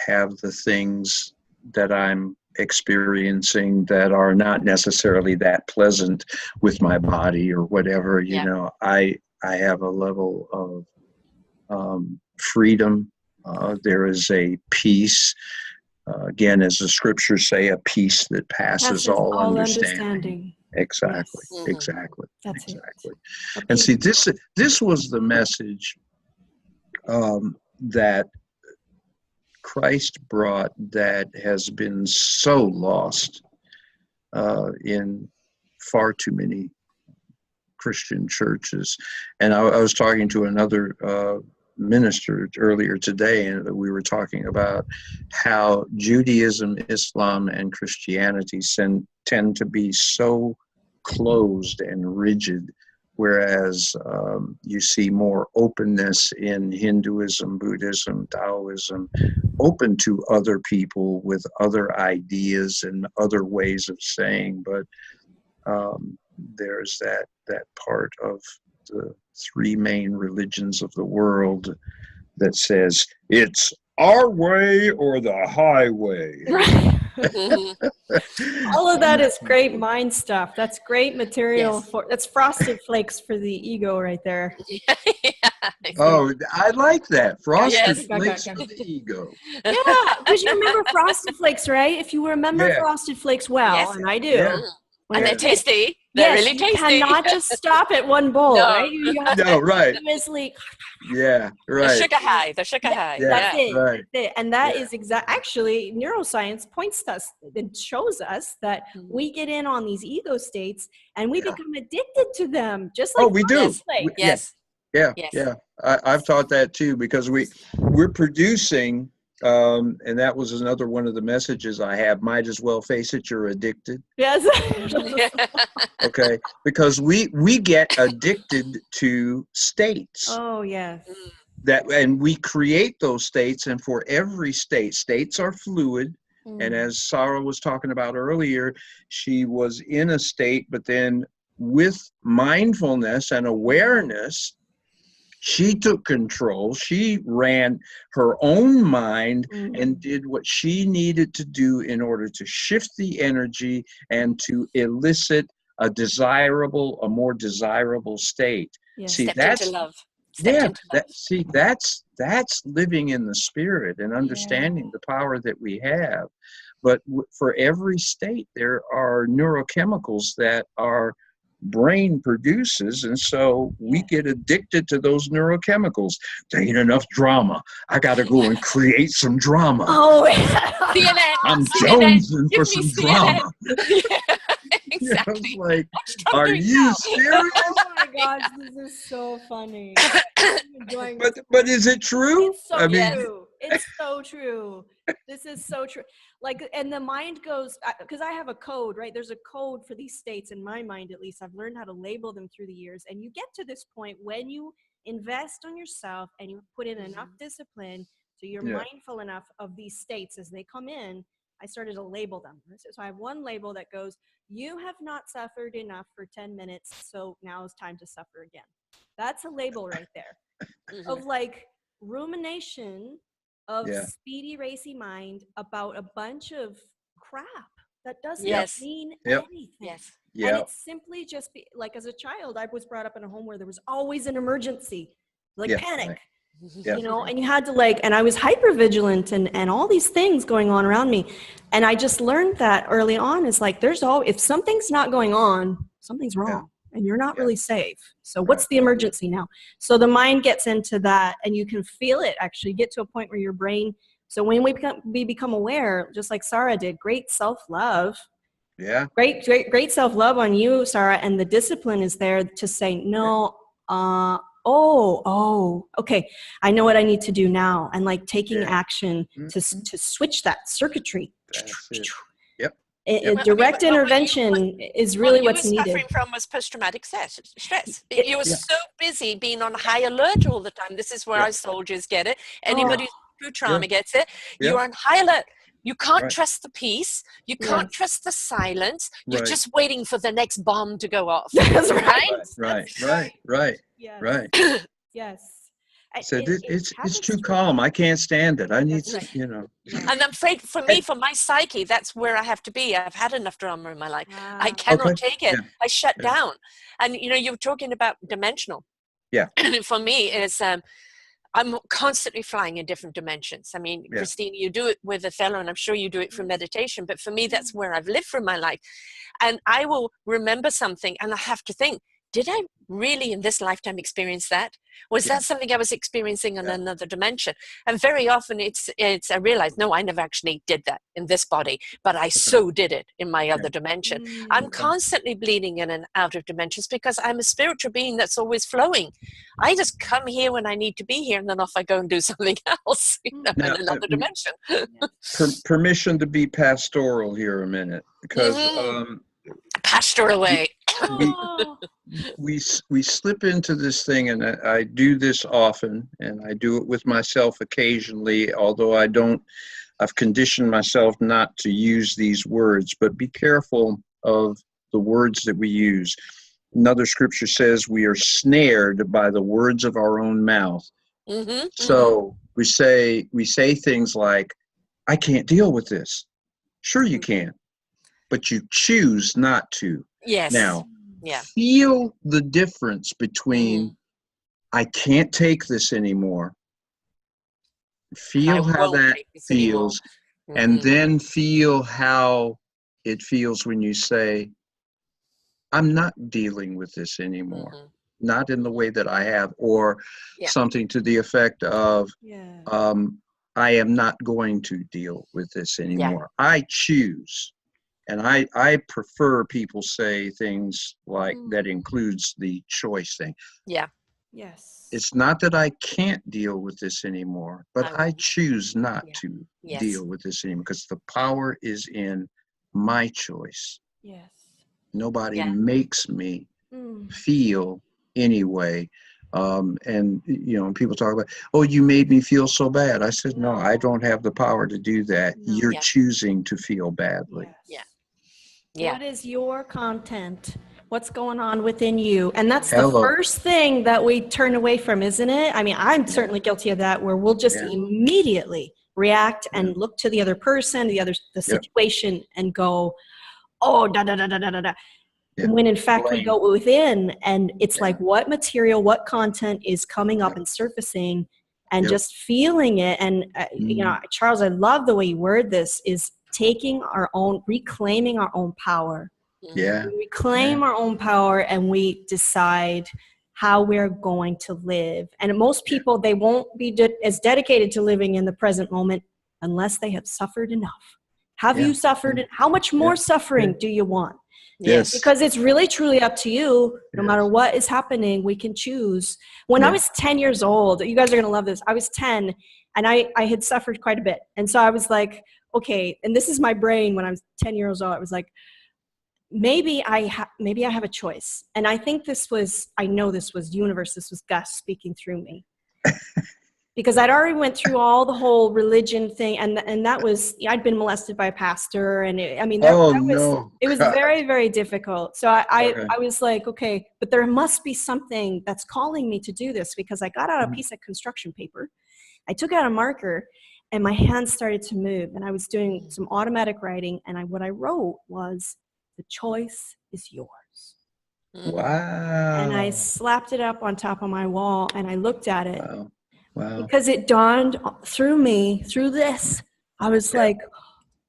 have the things that I'm experiencing that are not necessarily that pleasant with my body or whatever. I have a level of freedom. There is a peace, again, as the scriptures say, a peace that passes all understanding. Exactly. That's exactly. it. And see, this was the message that Christ brought that has been so lost in far too many Christian churches. And I was talking to another minister earlier today, and we were talking about how Judaism, Islam, and Christianity tend to be so closed and rigid, whereas you see more openness in Hinduism, Buddhism, Taoism, open to other people with other ideas and other ways of saying. But there's that part of the three main religions of the world that says it's our way or the highway. All of that is great mind stuff. That's great material that's frosted flakes for the ego right there. Oh, I like that. Frosted Yes. flakes for the ego. Yeah, because you remember Frosted Flakes, right? If you remember Frosted Flakes well, and I do. And they're tasty. They're Yes, really you tasty. cannot just stop at one bowl, No. right? You have to No, right. continuously. Yeah, The right. sugar high. The sugar high. Yeah, That's it. right. That's it. And that Yeah. is actually neuroscience points to us and shows us that we get in on these ego states and we become addicted to them, just like We do. play. Yes. Yeah, Yes. yeah. I've taught that too, because we're producing, and that was another one of the messages I have. Might as well face it, you're addicted. Yes. Okay, because we get addicted to states. Oh, yes. And we create those states, and for every states are fluid. And as Sara was talking about earlier, she was in a state, but then with mindfulness and awareness, she took control. She ran her own mind and did what she needed to do in order to shift the energy and to elicit a more desirable state. Yeah. See, Stepped that's into love. That's living in the spirit and understanding the power that we have. But for every state, there are neurochemicals that our brain produces, and so we get addicted to those neurochemicals. There ain't enough drama. I got to go and create some drama. Oh, CNN. I'm CNN. jonesing Give for me some CNN. drama. Exactly. You know, like, I'm are doing you now. serious? oh my gosh, this is so funny. I'm enjoying this. But is it true? It's so I mean, true. It's so true. This is so true. Like, and the mind goes, because I have a code, right? There's a code for these states in my mind, at least. I've learned how to label them through the years. And you get to this point when you invest on yourself and you put in enough discipline so you're mindful enough of these states as they come in. I started to label them. So I have one label that goes, you have not suffered enough for 10 minutes, so now it's time to suffer again. That's a label right there of like rumination of speedy, racy mind about a bunch of crap that doesn't mean anything. Yes. And it's simply just like, as a child, I was brought up in a home where there was always an emergency, like panic. Right. You know, and you had to and I was hyper vigilant and all these things going on around me. And I just learned that early on is like, if something's not going on, something's wrong and you're not really safe. So what's the emergency now? So the mind gets into that and you can feel it actually get to a point where your brain, so when we become aware, just like Sara did, great self-love. Yeah. Great self-love on you, Sara. And the discipline is there to say, no, okay, I know what I need to do now. And like taking action to switch that circuitry. That's it. Direct intervention is really what's needed. What you were suffering from was post-traumatic stress. You were so busy being on high alert all the time. This is where our soldiers get it. Anybody through trauma gets it. You're on high alert. You can't trust the peace. You can't trust the silence. You're just waiting for the next bomb to go off. That's Right. Yes. Right. Yes. So it's too calm. I can't stand it. I need to, And I'm afraid for me, for my psyche, that's where I have to be. I've had enough drama in my life. I cannot take it. I shut down. And, you were talking about dimensional. Yeah. And for me, it's, I'm constantly flying in different dimensions. I mean, Christina, you do it with Othello, and I'm sure you do it through meditation. But for me, that's where I've lived for my life. And I will remember something, and I have to think, did I really in this lifetime experience that? Was that something I was experiencing in another dimension? And very often it's I realize, no, I never actually did that in this body, but I so did it in my other dimension. I'm constantly bleeding in and out of dimensions because I'm a spiritual being that's always flowing. I just come here when I need to be here, and then off I go and do something else in another dimension. Permission to be pastoral here a minute, because pastoral way. we slip into this thing, and I do this often, and I do it with myself occasionally, although I've conditioned myself not to use these words, but be careful of the words that we use. Another scripture says we are snared by the words of our own mouth. So we say things like, I can't deal with this. Sure you can, but you choose not to. Yes. Now, feel the difference between I can't take this anymore. Feel how that feels, and then feel how it feels when you say, I'm not dealing with this anymore. Mhm. Not in the way that I have, or Yeah. something to the effect of, Yeah. I am not going to deal with this Yeah. anymore. I choose. And I prefer people say things like that includes the choice thing. Yeah. Yes. It's not that I can't deal with this anymore, but I I won't. choose not Yeah. to Yes. deal with this anymore because the power is in my choice. Yes. Nobody Yeah. makes me Mm. feel anyway. And people talk about, oh, you made me feel so bad. I said, no, I don't have the power to do that. No. You're Yeah. choosing to feel badly. Yes. Yeah. Yeah. What is your content? What's going on within you? And that's the Hello. first thing that we turn away from, isn't it? I mean, I'm certainly guilty of that, where we'll just Yeah. immediately react and Yeah. look to the other person, the Yep. situation, and go, oh, da da da da da da da. Yeah. When in fact we Blame. go within, and it's Yeah. like, what material, what content is coming up Yep. and surfacing, and Yep. just feeling it. And Charles, I love the way you word this, is reclaiming our own power. Mhm. Yeah. We reclaim our own power, and we decide how we're going to live. And most people, they won't be as dedicated to living in the present moment unless they have suffered enough. Have Yeah. you suffered? How much more suffering do you want? Yes. Because it's really truly up to you. No Yes. matter what is happening, we can choose. When I was 10 years old, you guys are going to love this. I was 10 and I had suffered quite a bit. And so I was like, okay, and this is my brain when I was 10 years old. I was like, maybe I have a choice. And I think I know this was universe. This was Gus speaking through me. Because I'd already went through all the whole religion thing, and that was, I'd been molested by a pastor, and it was God. very, very difficult. So I was like, okay, but there must be something that's calling me to do this, because I got out a piece of construction paper, I took out a marker, and my hands started to move, and I was doing some automatic writing, and what I wrote was, the choice is yours. Mhm. Wow. And I slapped it up on top of my wall, and I looked at it. Wow. Because it dawned through me, through this, I was like,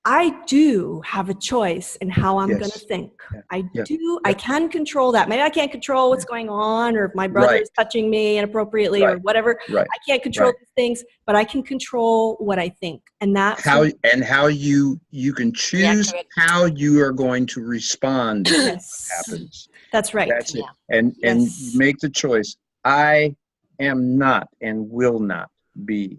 I do have a choice in how I'm going to think. I can control that. Maybe I can't control what's going on, or if my brother is touching me inappropriately or whatever. I can't control these things, but I can control what I think. And that's how you can choose how you are going to respond to what happens. That's right. That's it. And you make the choice. I am not and will not be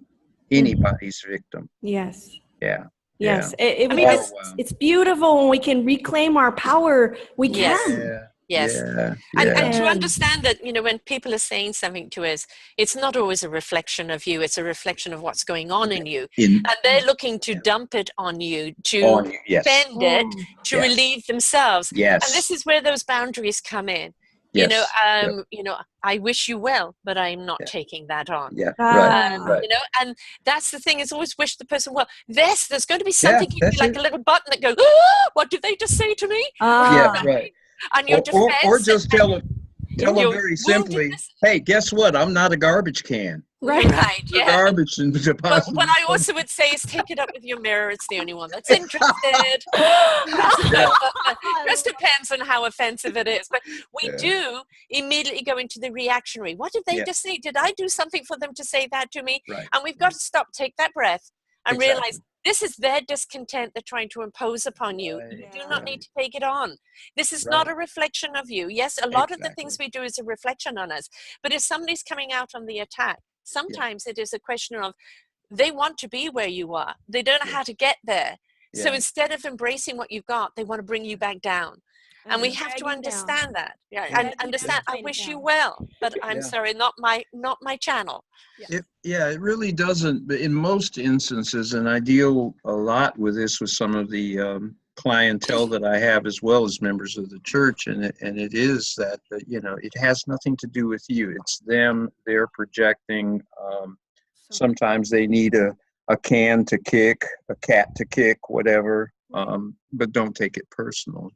anybody's victim. Yes. Yeah. Yes. Yeah. It's beautiful when we can reclaim our power. We can. Yes. Yeah. And to understand that, when people are saying something to us, it's not always a reflection of you. It's a reflection of what's going on in you. And they're looking to dump it on you, to spend it, to relieve themselves. Yes. And this is where those boundaries come in. I wish you well, but I'm not taking that on. Yeah. Right. And that's the thing, is always wish the person well. There's going to be something, like a little button that goes, what did they just say to me? Right. And you're or just tell them very simply, hey, guess what? I'm not a garbage can. Right. The garbage in the deposit. What I also would say is take it up with your mirror. It's the only one that's interested. Just depends on how offensive it is. But we do immediately go into the reactionary. What did they just say? Did I do something for them to say that to me? Right. And we've got to stop, take that breath, and realize this is their discontent they're trying to impose upon you. You do not need to take it on. This is not a reflection of you. Yes, a lot of the things we do is a reflection on us. But if somebody's coming out on the attack, sometimes it is a question of they want to be where you are. They don't know how to get there. So instead of embracing what you've got, they want to bring you back down. And we have to understand that. And understand, I wish you well, but I'm sorry, not my channel. It really doesn't. But in most instances, and I deal a lot with this with some of the clientele that I have, as well as members of the church, and it is that it has nothing to do with you. It's them. They're projecting. Sometimes they need a can to kick, a cat to kick, whatever. But don't take it personal,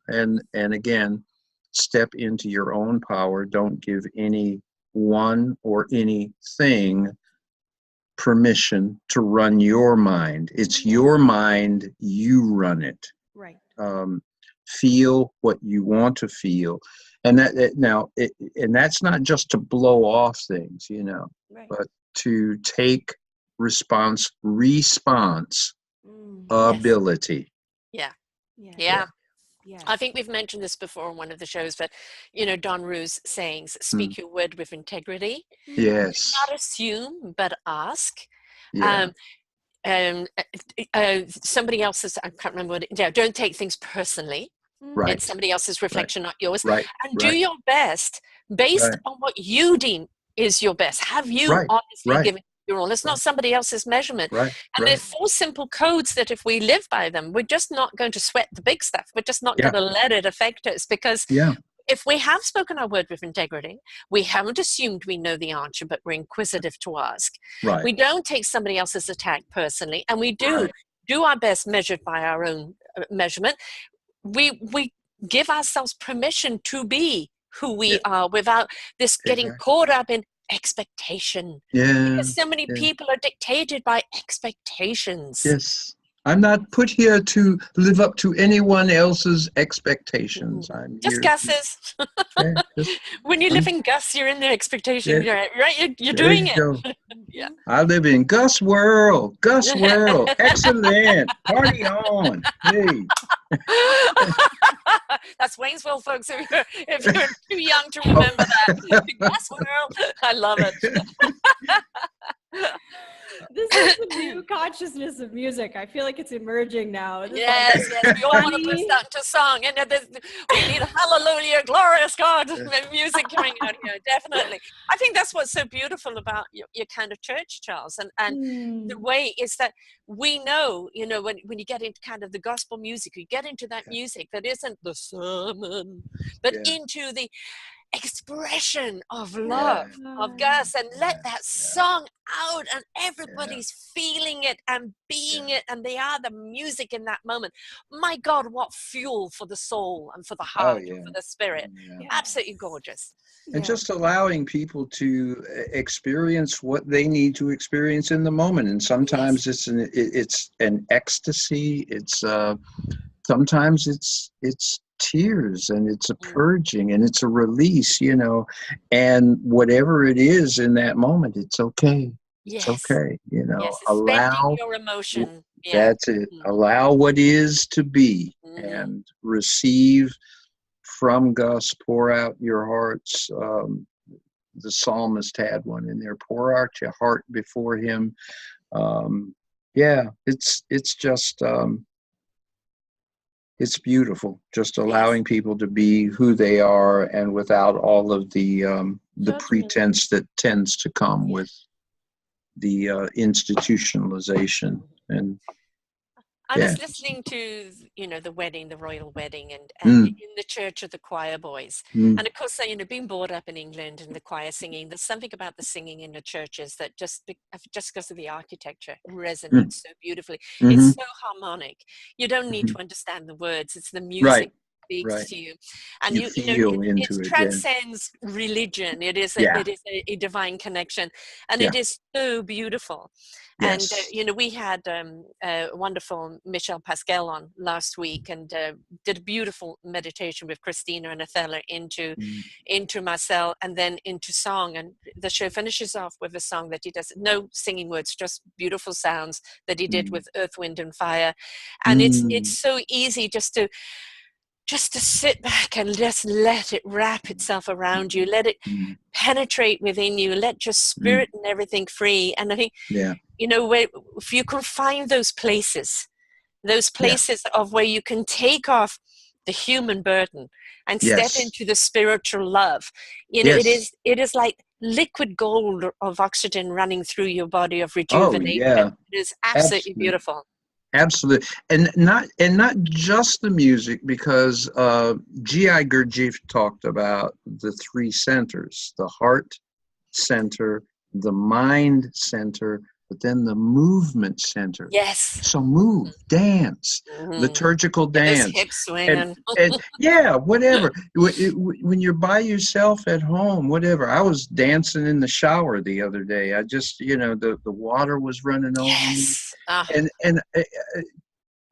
And again, step into your own power. Don't give anyone or anything permission to run your mind. It's your mind. You run it. Right. feel what you want to feel. And and that's not just to blow off things, Right. but to take response Mm. ability. Yeah. Yeah. Yeah. Yeah. I think we've mentioned this before on one of the shows, but Don Rue's sayings, Mm. speak your word with integrity. Yes. Not assume, but ask. Yeah. Somebody else's, I can't remember don't take things personally. Right. It's somebody else's reflection, not yours. Right. And do your best based on what you deem is your best. Have you honestly given your all? It's not somebody else's measurement. Right. And there's 4 simple codes that if we live by them, we're just not going to sweat the big stuff. We're just not going to let it affect us, because if we have spoken our word with integrity, we haven't assumed we know the answer, but we're inquisitive to ask. Right. We don't take somebody else's attack personally, and we do our best measured by our own measurement. We give ourselves permission to be who we are without this getting caught up in expectation. Because so many people are dictated by expectations. Yes. I'm not put here to live up to anyone else's expectations. I'm just here Gus's. When you live in Gus, you're in the expectation. Right? You're doing it. Yeah. I live in Gus World. Gus World. Excellent. Party on. Hey. That's Waynesville, folks. If you're too young to remember that. Gus World. I love it. This is the new consciousness of music. I feel like it's emerging now. Yes, we all want to burst out into song. And we need a hallelujah, glorious God music coming out here, definitely. I think that's what's so beautiful about your kind of church, Charles. And the way is that we know, when you get into kind of the gospel music, you get into that music that isn't the sermon, but into the expression of love of Gus, and let that song out, and everybody's feeling it and being it, and they are the music in that moment. My God, what fuel for the soul and for the heart and for the spirit. Absolutely gorgeous. And just allowing people to experience what they need to experience in the moment. And sometimes it's an ecstasy. It's sometimes it's tears, and it's a purging, and it's a release, and whatever it is in that moment, it's okay. It's okay, allow your emotion. That's it. Allow what is to be, and receive from Gus. Pour out your hearts. The psalmist had one in there. Pour out your heart before him. It's just it's beautiful, just allowing people to be who they are, and without all of the pretense that tends to come with the institutionalization. And I was listening to, the royal wedding, and in the church of the choir boys. And of course, being brought up in England and the choir singing, there's something about the singing in the churches that just because of the architecture resonates so beautifully. It's so harmonic. You don't need to understand the words. It's the music speaks to you, and it transcends religion. It is a divine connection, and it is so beautiful. And we had wonderful Michelle Pascal on last week, and did a beautiful meditation with Christina and Othello into Marcel, and then into song. And the show finishes off with a song that he does, no singing words, just beautiful sounds that he did with Earth, Wind, and Fire. And it's so easy just to sit back and just let it wrap itself around you, let it penetrate within you, let your spirit and everything free. And I think, if you can find those places of where you can take off the human burden and step into the spiritual love, it is like liquid gold of oxygen running through your body of rejuvenation. It is absolutely beautiful. Absolutely. And not just the music, because G.I. Gurdjieff talked about the 3 centers: the heart center, the mind center, but then the movement center. Yes. So move, dance, liturgical dance. Hips swinging. And whatever. When you're by yourself at home, whatever. I was dancing in the shower the other day. I just, the water was running over me. And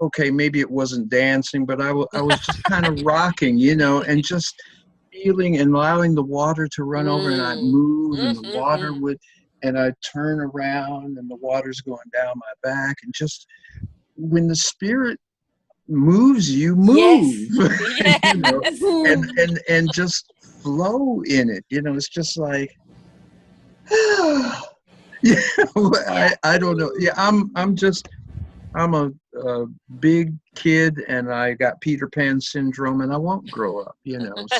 okay, maybe it wasn't dancing, but I was just kind of rocking, and just feeling and allowing the water to run over, and I'd move, and the water would, and I'd turn around, and the water's going down my back, and just when the spirit moves, you move, Yes. and just flow in it. It's just like, I don't know. Yeah, I'm a big kid, and I got Peter Pan syndrome, and I won't grow up.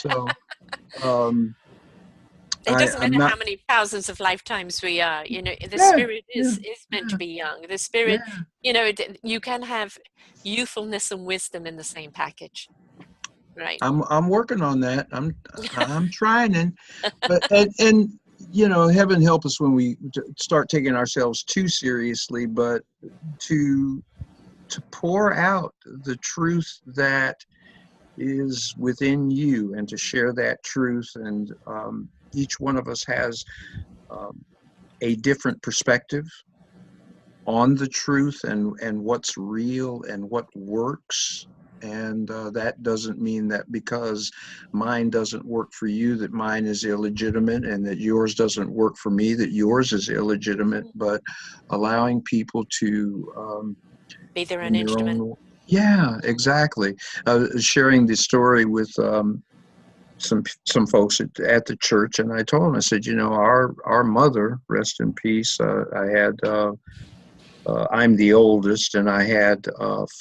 So. It doesn't I'm matter not. how many thousands of lifetimes we are, the Yeah, spirit is meant to be young. The spirit, yeah. you can have youthfulness and wisdom in the same package, right? I'm working on that. I'm trying, but heaven help us when we start taking ourselves too seriously, but to pour out the truth that is within you, and to share that truth, and each one of us has a different perspective on the truth, and what's real and what works. And that doesn't mean that because mine doesn't work for you, that mine is illegitimate, and that yours doesn't work for me, that yours is illegitimate, but allowing people to Be their own in their instrument. own. Yeah, exactly. Sharing the story with some folks at the church, and I told them, I said, our mother, rest in peace. I had I'm the oldest, and I had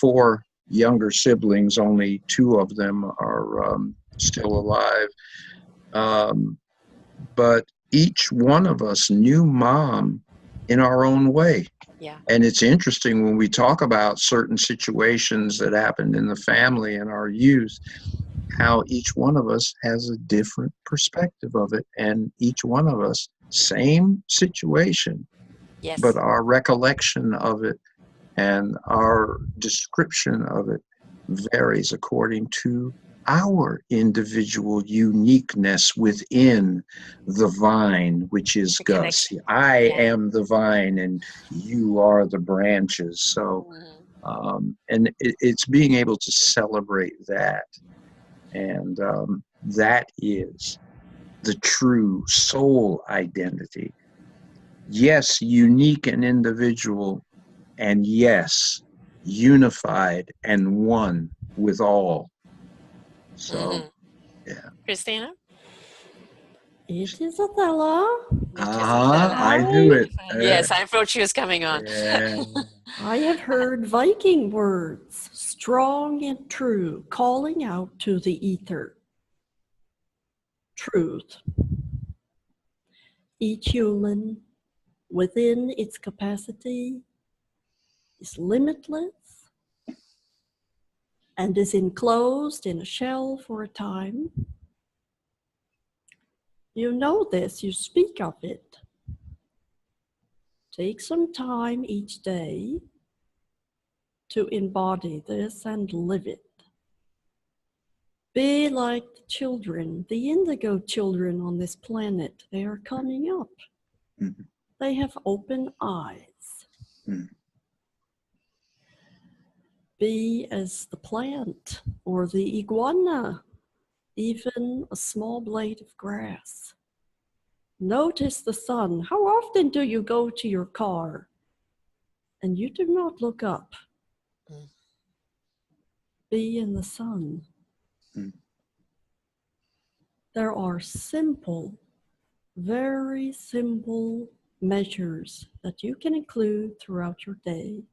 4 younger siblings. Only 2 of them are still alive. But each one of us knew Mom in our own way. Yeah. And it's interesting when we talk about certain situations that happened in the family in our youth, how each one of us has a different perspective of it. And each one of us, same situation, Yes. but our recollection of it and our description of it varies according to our individual uniqueness within the vine, which is The Gus. connection. I Yeah. am the vine, and you are the branches. So, and it's being able to celebrate that. And that is the true soul identity. Yes, unique and individual, and yes, unified and one with all. So, yeah. Christina? It is Othello. I knew it. Yes, I thought she was coming on. Yeah. I have heard Viking words, strong and true, calling out to the ether. Truth. Each human, within its capacity, is limitless and is enclosed in a shell for a time. You know this, you speak of it. Take some time each day to embody this and live it. Be like the children, the indigo children on this planet. They are coming up. Mhm. They have open eyes. Mhm. Be as the plant or the iguana, even a small blade of grass. Notice the sun. How often do you go to your car and you do not look up? Be in the sun. There are simple, very simple measures that you can include throughout your day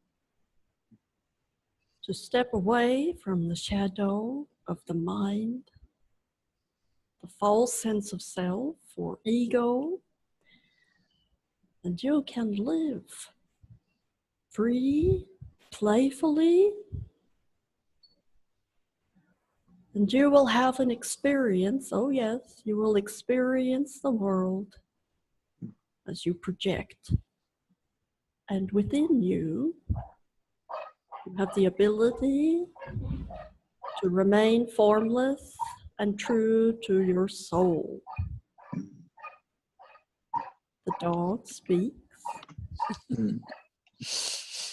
to step away from the shadow of the mind, the false sense of self or ego, and you can live free, playfully, and you will have an experience. Oh yes, you will experience the world as you project. And within you, you have the ability to remain formless and true to your soul. The dog speaks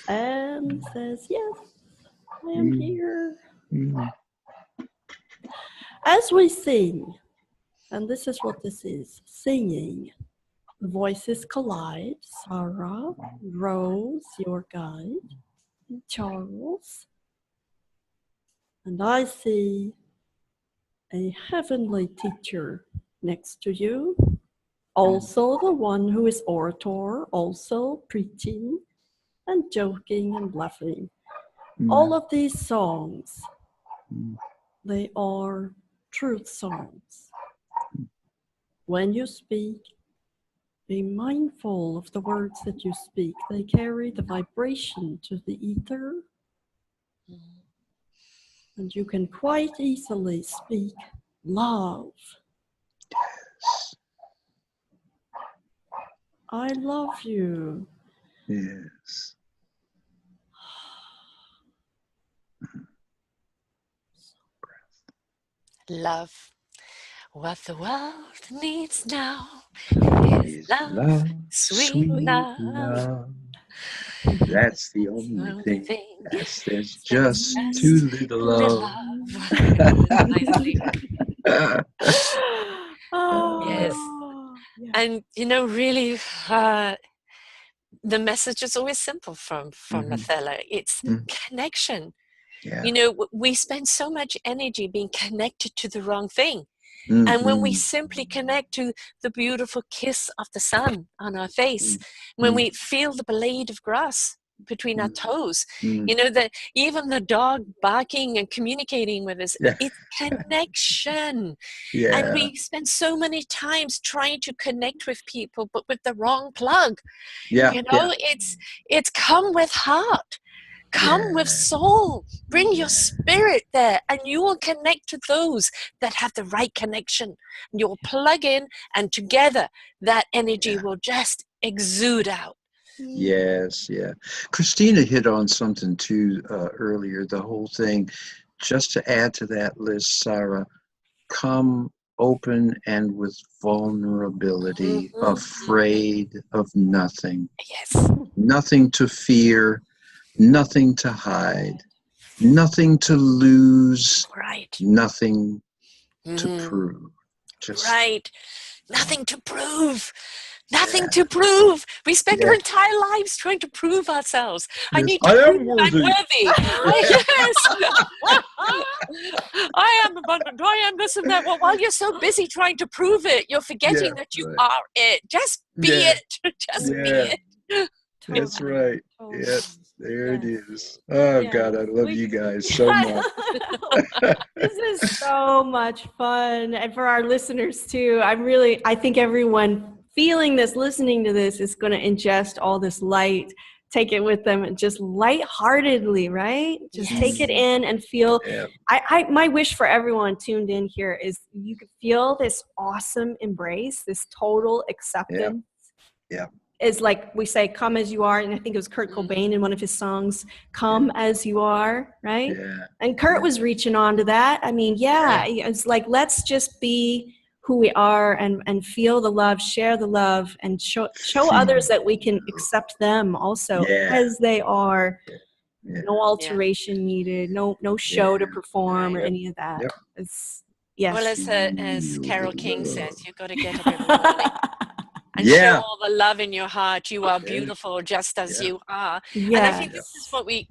and says, yes, I am here. Mm. As we sing, and this is what this is, singing, the voices collide. Sara, Rose, your guide, and Charles. And I see a heavenly teacher next to you. Also the one who is orator, also preaching and joking and bluffing. All of these songs, they are truth songs. When you speak, be mindful of the words that you speak. They carry the vibration to the ether. And you can quite easily speak love. Yes. I love you. Yes. Love. What the world needs now is Is love, love, sweet love. love. That's the only Only thing. thing. There's There's just just too little little love. love. Nicely. Yes. Yeah. And really, the message is always simple from Othello. It's connection. Yeah. We spend so much energy being connected to the wrong thing. And when we simply connect to the beautiful kiss of the sun on our face, when we feel the blade of grass between our toes, that even the dog barking and communicating with us, it's connection. Yeah. And we spend so many times trying to connect with people, but with the wrong plug. Yeah. It's come with heart. Come with soul. Bring your spirit there, and you will connect to those that have the right connection. You'll plug in, and together that energy will just exude out. Yes, yeah. Christina hit on something too earlier, the whole thing. Just to add to that list, Sara, come open and with vulnerability, afraid of nothing. Yes. Nothing to fear, nothing to hide, nothing to lose, right. Nothing to prove. Right. Nothing to prove. Nothing to prove. We spend our entire lives trying to prove ourselves. Yes, I need to prove worthy. I'm worthy. Yes. I am abundant. I am this and that. Well, while you're so busy trying to prove it, you're forgetting that you are it. Just be it. Just be it. That's right. Yes, there it is. Oh, God, I love you guys so much. This is so much fun. And for our listeners, too, I think everyone feeling this, listening to this, is going to ingest all this light, take it with them, and just lightheartedly, right? Just take it in and feel. My wish for everyone tuned in here is you could feel this awesome embrace, this total acceptance. Yeah. Is like we say, come as you are. And I think it was Kurt Cobain in one of his songs, come as you are, right? Yeah. And Kurt was reaching on to that. I mean, it's like, let's just be who we are and feel the love, share the love, and show others that we can accept them also as they are. No alteration needed, no show to perform or any of that. Well, as Carole King says, you've got to get up every morning and show all the love in your heart. You are beautiful just as you are. And I think this is what we've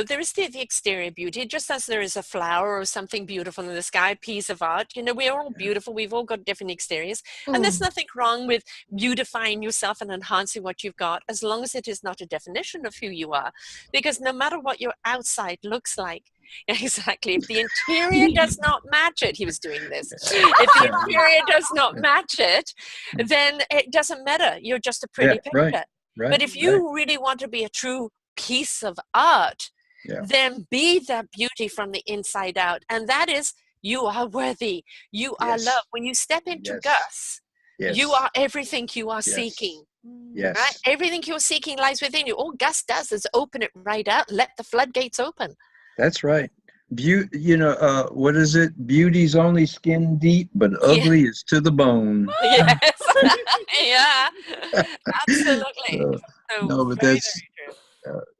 there is the exterior beauty, just as there is a flower or something beautiful in the sky, a piece of art. We're all beautiful. We've all got different exteriors. And there's nothing wrong with beautifying yourself and enhancing what you've got, as long as it is not a definition of who you are. Because no matter what your outside looks like, exactly. If the interior does not match it, he was doing this. If the interior does not match it, then it doesn't matter. You're just a pretty picture. Right, but if you really want to be a true piece of art, then be that beauty from the inside out. And that is, you are worthy. You are loved. When you step into Gus, you are everything you are seeking. Yes. Right? Everything you're seeking lies within you. All Gus does is open it right out, let the floodgates open. That's right. What is it? Beauty's only skin deep, but ugly is to the bone. Yes. Yeah. Absolutely. No, but that's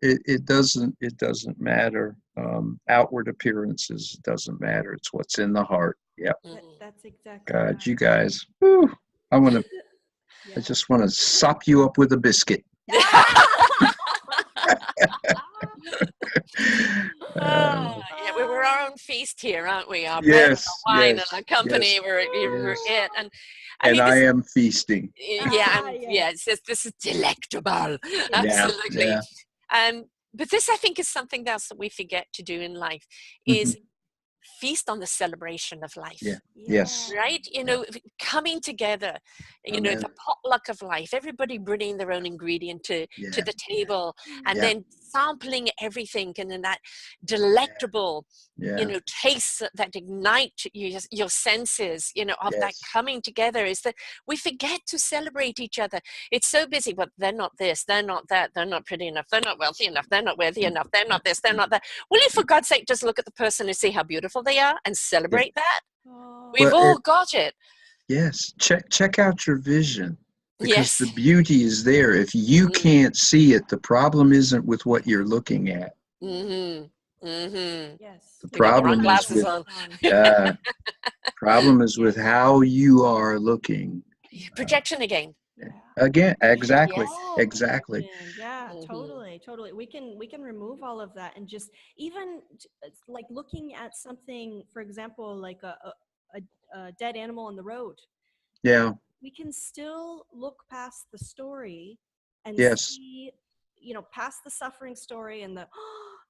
it doesn't matter Outward appearances doesn't matter. It's what's in the heart. Yep. That's exactly God, right. you guys. Whew, I Yeah. just want to sop you up with a biscuit. Yeah, we're our own feast here, aren't we? Our bread and Yes, our wine and yes, our company. yes, We're yes. it. And I And mean, I this, am feasting. yeah, it says this is delectable. Yeah, Absolutely. yeah. But this, I think, is something else that we forget to do in life, Hmm. is feast on the celebration of Yeah. life. Yes. Right, Yeah. coming together, Amen. the potluck of life, everybody bringing their own ingredient to Yeah. the table, and Yeah. then sampling everything, and then that Yeah. delectable Yeah. taste that ignite your senses, of that Yes. coming together, is that we forget to celebrate each other. It's so busy, but they're not this, they're not that, they're not pretty enough, they're not wealthy enough, they're not worthy enough, they're not this, they're not that. Will you, for God's sake, just look at the person and see how beautiful they are and Yeah. celebrate that? We've Well, all got it. yes. Check out your vision, because the Yes. beauty is there. If you can't see it, the problem isn't with what you're looking at. Mm-hmm. Mm-hmm. Yes. The We got the wrong problem is glasses with on. problem is with how you are looking. Projection again. Yeah. Again, exactly, Oh, exactly. projection. Yeah, Mhm. totally. We can remove all of that and just even it's like looking at something, for example, like a dead animal on the road. Yeah. We can still look past the story and Yes. see, past the suffering story and the,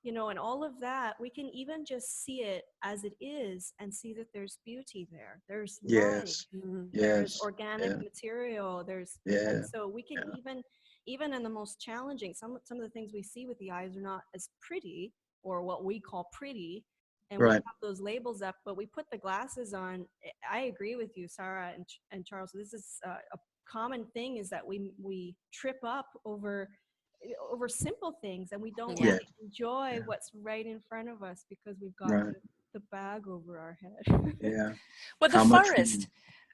and all of that. We can even just see it as it is and see that there's beauty there. There's life. Yes. There's Yes. organic Yeah. material. Yeah. And so we can Yeah. even in the most challenging, some of the things we see with the eyes are not as pretty, or what we call pretty, and we Right. have those labels up, but we put the glasses on. I agree with you, Sara and Charles. This is a common thing, is that we trip up over simple things, and we don't Yeah. Yeah. really enjoy Yeah. what's right in front of us because we've got Right. the bag over our head. Yeah. Well, the How much? forest.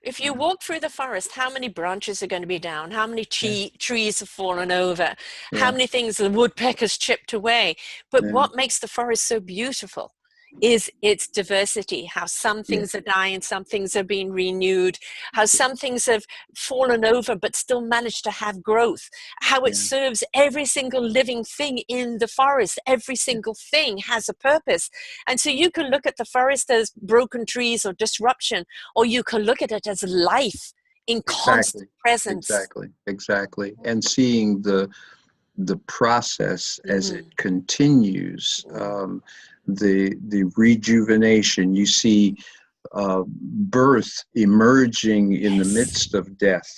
If you Yeah. walk through the forest, how many branches are going to be down? How many Yeah. trees have fallen over? How Yeah. many things the woodpeckers chipped away? But Yeah. what makes the forest so beautiful is its diversity, how some Yeah. things are dying, some things are being renewed, how some things have fallen over but still managed to have growth, how it Yeah. serves every single living thing in the forest. Every single thing has a purpose. And so you can look at the forest as broken trees or disruption, or you can look at it as life in constant Exactly. presence. Exactly. And seeing the process as it continues, the rejuvenation. You see birth emerging in the Yes. midst of death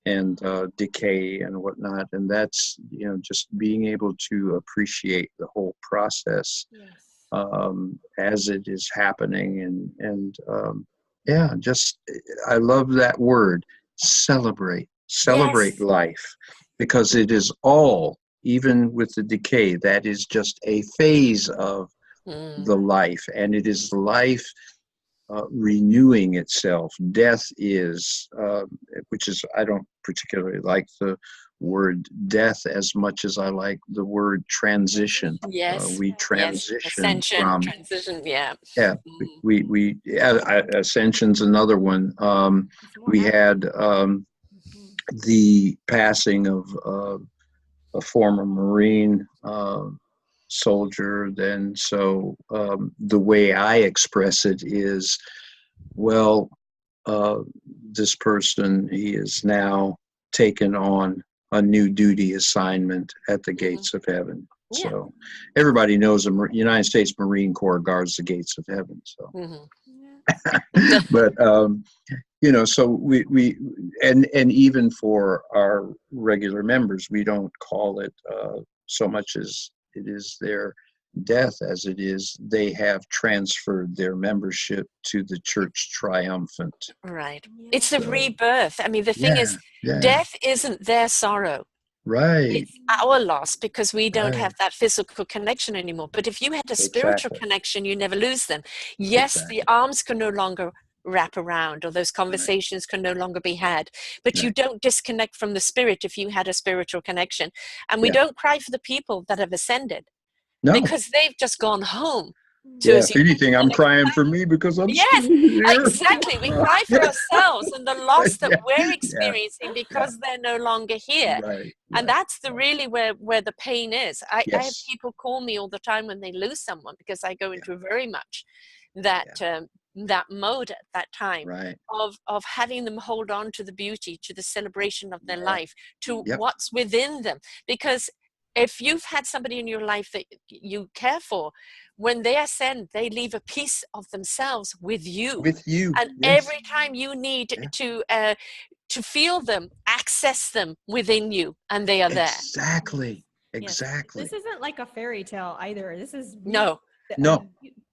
and decay and whatnot, and that's just being able to appreciate the whole process Yes. as it is happening, and yeah, just I love that word, celebrate Yes. life, because it is all, even with the decay, that is just a phase of the life, and it is life renewing itself. Death is, which is, I don't particularly like the word death as much as I like the word transition. Yes. We Yes. transition Ascension, from, transition. Yeah. yeah, ascension's another one. It's more We had Mhm. the passing of a former Marine soldier. Then, so the way I express it is, well, this person, he is now taken on a new duty assignment at the gates of heaven. Yeah. So everybody knows the United States Marine Corps guards the gates of heaven. So, Yeah. but so we and even for our regular members, we don't call it so much as it is their death, as it is they have transferred their membership to the church triumphant. Right. Yeah. It's the So rebirth. I mean, the thing yeah, is, yeah, death isn't their sorrow. right, It's our loss because we don't right, have that physical connection anymore. But if you had a spiritual exactly, connection, you never lose them. Yes, the exactly, arms can no longer wrap around, or those right, conversations can no longer be had, but you right, don't disconnect from the spirit if you had a spiritual connection. And we yeah, don't cry for the people that have ascended. No. because they've just gone home. Yeah, As if you anything, I'm mentioned, crying for me because I'm yes, still here. exactly. We cry for ourselves and the loss that Yeah, we're yeah, experiencing because they're no longer here. right, And right. that's the really where the pain is. I have Yes. people call me all the time when they lose someone, because I go Yeah, into very much that that mode at that time right. of having them hold on to the beauty, to the celebration of their Yeah. life, to Yep. what's within them. Because if you've had somebody in your life that you care for, when they ascend, they leave a piece of themselves with you. With you. And Yes. every time you need Yeah. to feel them, access them within you, and they are there. Exactly. Yes. Exactly. This isn't like a fairy tale either. This is No. No.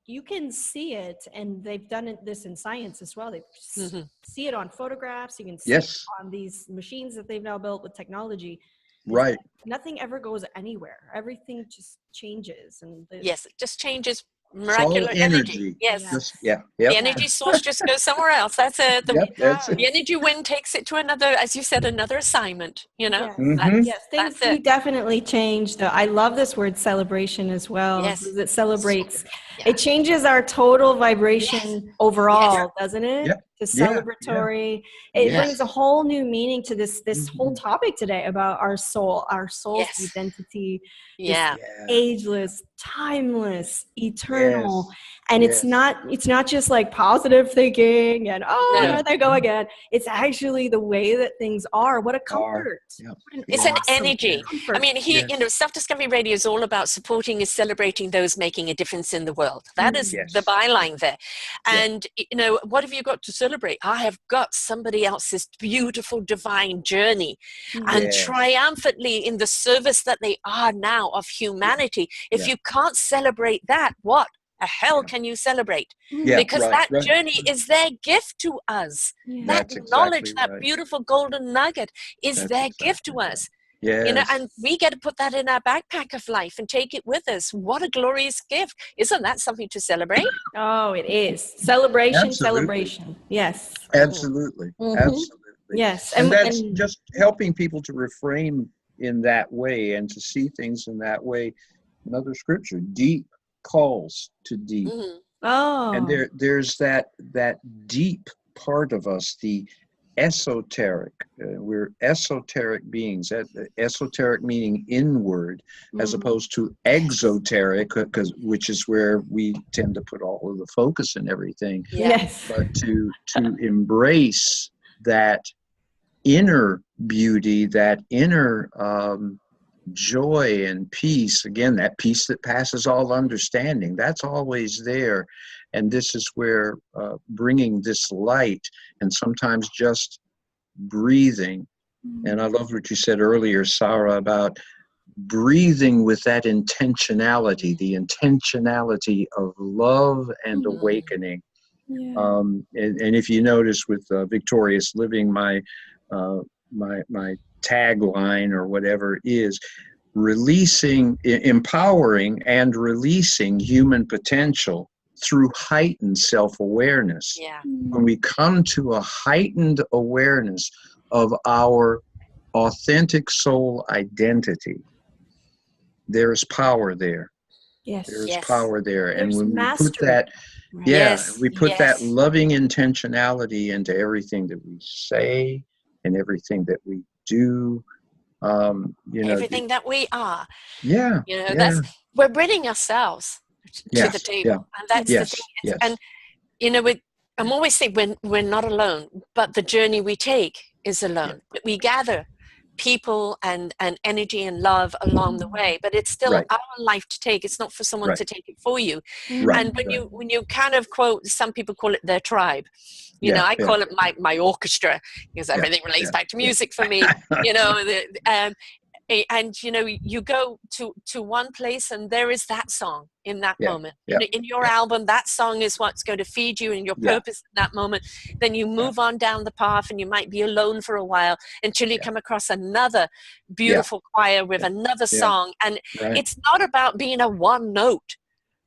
You can see it, and they've done this in science as well. They Mm-hmm. see it on photographs. You can see Yes. it on these machines that they've now built with technology. Right. Nothing ever goes anywhere. Everything just changes, and Yes, it just changes It's all miraculous energy. energy. Yes. Just yeah. The Yep. energy source just goes somewhere else. That's it. Yep. That's it. The energy wind takes it to another, as you said, another assignment, you know? Yes. Mm-hmm. Yes, things That's do it. definitely change. Though I love this word celebration as well. Yes. Because it celebrates. Yeah. It changes our total vibration overall, doesn't it? Yep. To Yeah. celebratory. It Yes. brings a whole new meaning to this whole Mhm. topic today about our soul's Yes. identity. Yeah. Yeah. Ageless, timeless, eternal. Yes. And Yes. it's not just like positive thinking and No. there they go again. It's actually the way that things are. What a comfort. Yep. What an It's an awesome energy. comfort. I mean, Yes. Self-Discovery Radio is all about supporting and celebrating those making a difference in the world. That is Yes. the byline there. Yeah. And, what have you got to celebrate? I have got somebody else's beautiful divine journey, and Yes. triumphantly in the service that they are now of humanity. If Yeah. you can't celebrate that, what the hell can you celebrate? Yeah. Because Right. that journey is their gift to us. That That's knowledge, exactly that right. beautiful golden nugget is That's their gift to exactly right. us. Yes. And we get to put that in our backpack of life and take it with us. What a glorious gift. Isn't that something to celebrate? Oh, it is. Celebration, Absolutely. celebration. Yes. Absolutely. Mhm. Absolutely. Yes. And that's just helping people to reframe in that way and to see things in that way. Another scripture, deep calls to deep. Mhm. Oh. And there's that deep part of us, the esoteric. We're esoteric beings. Esoteric meaning inward, as opposed to exoteric, which is where we tend to put all of the focus and everything. Yeah. Yes. But to embrace that inner beauty, that inner joy and peace, again, that peace that passes all understanding, that's always there. And this is where bringing this light and sometimes just breathing. And I love what you said earlier, Sara, about breathing with that intentionality, the intentionality of love and awakening. Yeah. And if you notice with Victorious Living, my tagline or whatever is empowering and releasing human potential through heightened self-awareness. Yeah. When we come to a heightened awareness of our authentic soul identity, there is power there. Yes. There is Yes. power there. And There's when we put mastery. that, Yes. we put that Yes. loving intentionality into everything that we say and everything that we do, Everything that we are. Yeah. That's, we're bringing ourselves to the table. Yeah. And that's the thing. Yes. And, I'm always saying we're not alone, but the journey we take is alone. Yeah. We gather people and energy and love along the way, but it's still our life to take. It's not for someone to take it for you. Right. And when you kind of quote, some people call it their tribe. I call it my orchestra, because everything relates back to music for me. And you go to one place and there is that song in that moment. In your album, that song is what's going to feed you in your purpose in that moment. Then you move on down the path and you might be alone for a while until you come across another beautiful choir with another song. And it's not about being a one note.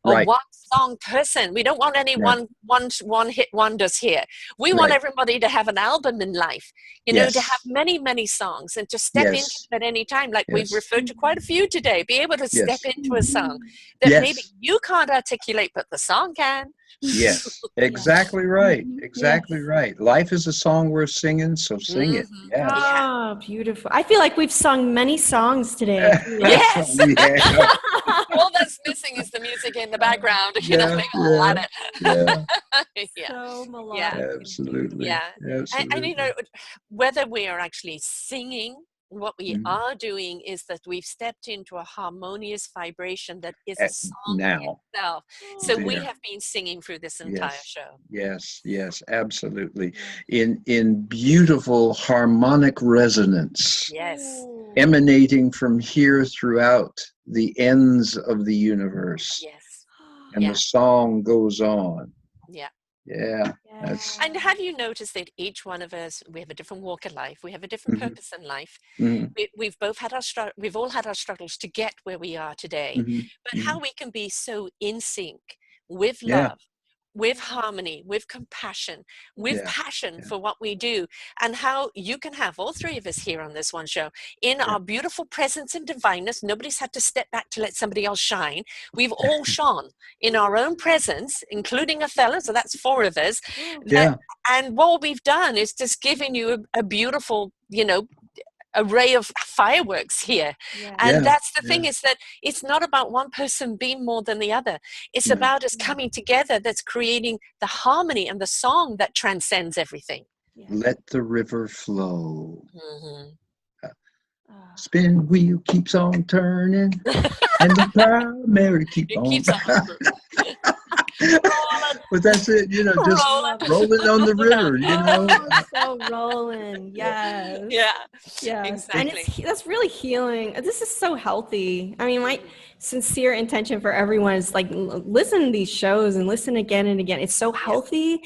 or Right. one song person. We don't want any Right. one hit wonders here. We want Right. everybody to have an album in life, to have Yes. many, many songs and to step into Yes. it at any time. Like we've Yes. referred to quite a few today, be able to step Yes. into a song that maybe Yes. you can't articulate, but the song can. Yes. Exactly right. Mhm. Exactly Yes. right. Life is a song worth singing, so sing it. Mhm. Yes. Yeah. Oh, beautiful. I feel like we've sung many songs today. Yes. We have. All that's missing is the music in the background. Yeah. They all Yeah. let Yeah. it. Yeah. So Yeah. melodic and beautiful. Absolutely. Yeah. And Absolutely. whether we are actually singing, what we Mhm. are doing is that we've stepped into a harmonious vibration that is a song Now. itself. So we There. have been singing through this entire Yes. show. Yes. Yes. Absolutely. Yeah. In beautiful harmonic resonance, Yes. Ooh. emanating from here throughout the ends of the universe, Yes. and Yeah. the song goes on. Yeah. Yeah. Yeah. That's. And have you noticed that each one of us, we have a different walk of life, we have a different Mhm. purpose in life. Mhm. We've both had we've all had our struggles to get where we are today. Mhm. But how Mhm. we can be so in sync with Yeah. love, with harmony, with compassion, with Yeah. passion Yeah. for what we do, and how you can have all three of us here on this one show in Yeah. our beautiful presence and divineness. Nobody's had to step back to let somebody else shine. We've all shone in our own presence, including Othello, so that's four of us. Yeah. And what we've done is just given you a beautiful, array of fireworks here. Yeah. And Yeah. that's the thing, Yeah. is that it's not about one person being more than the other. It's No. about us coming together, that's creating the harmony and the song that transcends everything. Yeah. Let the river flow. Mhm. Ah. Spin wheel keeps on turning, and the primary keep It on. keeps on But that's it, just rolling. rolling on the river, Oh, so rolling. Yes. Yeah, Yes. And exactly. that's really healing. This is so healthy. I mean, my sincere intention for everyone is like listen to these shows and listen again and again. It's so healthy.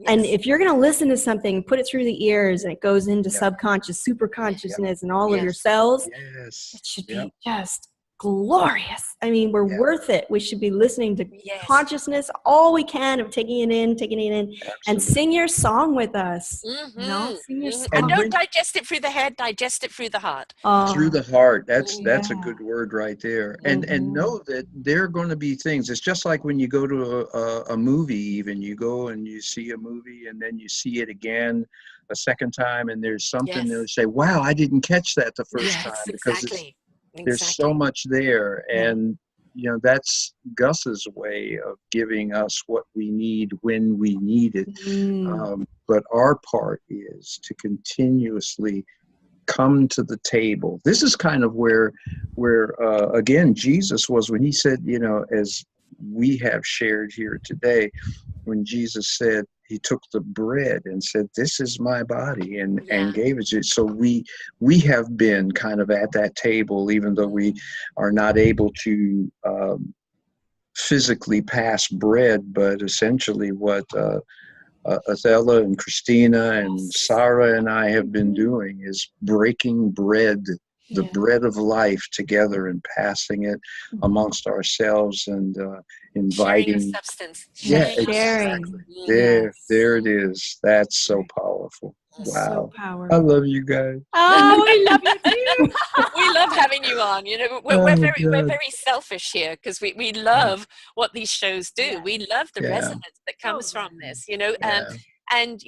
And Yes. if you're going to listen to something, put it through the ears and it goes into Yeah. subconscious, super consciousness and all of Yes. your cells. Yes. It should Yep. be just glorious. I mean, we're Yeah. worth it. We should be listening to Yes. consciousness all we can of taking it in, and Absolutely. sing your song with us. Mhm. Sing your Mhm. song. And don't when- digest it through the head, digest it through the heart. Through the heart. That's a Yeah. good word right there. And Mhm. know that there are going to be things. It's just like when you go to a movie. Even you go and you see a movie, and then you see it again a second time, and there's something Yes. that say, "Wow, I didn't catch that the first Yes, time," because exactly. there's so much there. Yeah. And that's Gus's way of giving us what we need when we need it. But our part is to continuously come to the table. This is kind of where again Jesus was, when he said, as we have shared here today, when Jesus said, he took the bread and said, "This is my body," and gave it to you. So we have been kind of at that table, even though we are not able to physically pass bread, but essentially what Othello and Christina and Sara and I have been doing is breaking bread, the bread of life, together and passing it amongst ourselves and inviting. Sharing of substance. Yeah, Sharing. exactly. There it is. That's so powerful. So Wow. powerful. I love you guys. Oh, we love you too. We love having you on. We're very selfish here, because we love what these shows do. Yeah. We love the Yeah. resonance that comes from this. Yeah. And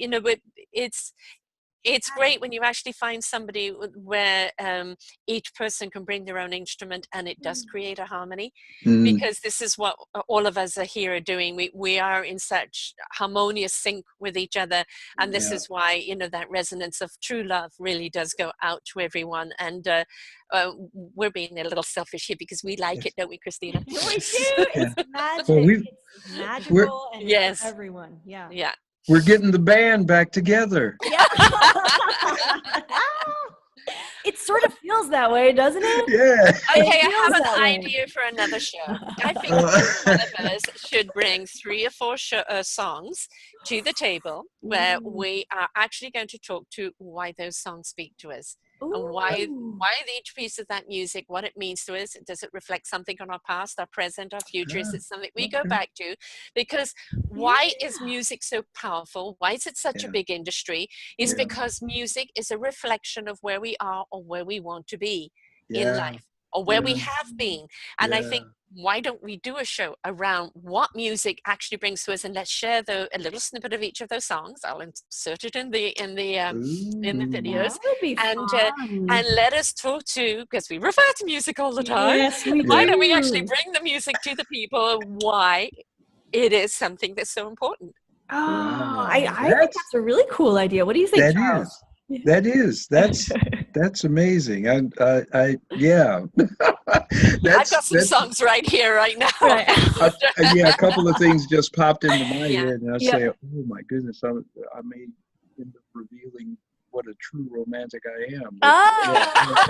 it's great when you actually find somebody where each person can bring their own instrument, and it does create a harmony, because this is what all of us are here doing. We are in such harmonious sync with each other, and this is why that resonance of true love really does go out to everyone. And we're being a little selfish here because we like it, don't we, Christina? We do. It's magic. Well, It's magical and it's for everyone. Yeah. Yeah. We're getting the band back together. Yeah. It sort of feels that way, doesn't it? Yeah. Okay, I feels have that an way. idea for another show. I think each one of us should bring 3 or 4 songs to the table, where we are actually going to talk to why those songs speak to us. And why Ooh. each piece of that music, what it means to us. Does it reflect something on our past, our present, our future? Is Ah, it something we go okay. back to? Because why is music so powerful? Why is it such a Yeah. big industry? Is Yeah. because music is a reflection of where we are or where we want to be in Yeah. life, or where we Yeah. have been. And I Yeah. think, why don't we do a show around what music actually brings to us, and let's share a little snippet of each of those songs. I'll insert it in the videos, That would be and fun. let us talk to, because we refer to music all the time. Yes, we Why Yeah. don't we actually do. bring the music to the people? Why it is something that's so important. Oh, I Wow. think that's a really cool idea. What do you think, That Charles? is. That is. That's amazing. Yeah. I've got some That's songs right here, right now. Right. yeah. A couple of things just popped into my Yeah. head, and I Yeah. say, oh my goodness, I may end up revealing what a true romantic I am. Oh.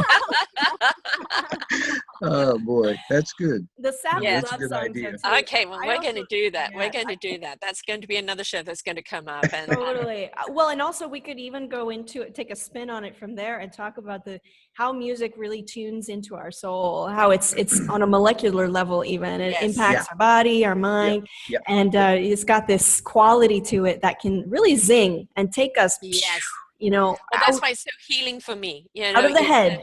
Oh boy, that's good. The sample Yes. That's a love good songs idea. are too. Okay, well, I we're also, going to do that. We're yes, going to do that. That's going to be another show that's going to come up. And totally. Well, and also we could even go into it, take a spin on it from there, and talk about how music really tunes into our soul, how it's on a molecular level, even it Yes. impacts Yeah. our body, our mind, Yeah. and it's got this quality to it that can really zing and take us, Yes. well, That's why it's so healing for me. out of the head.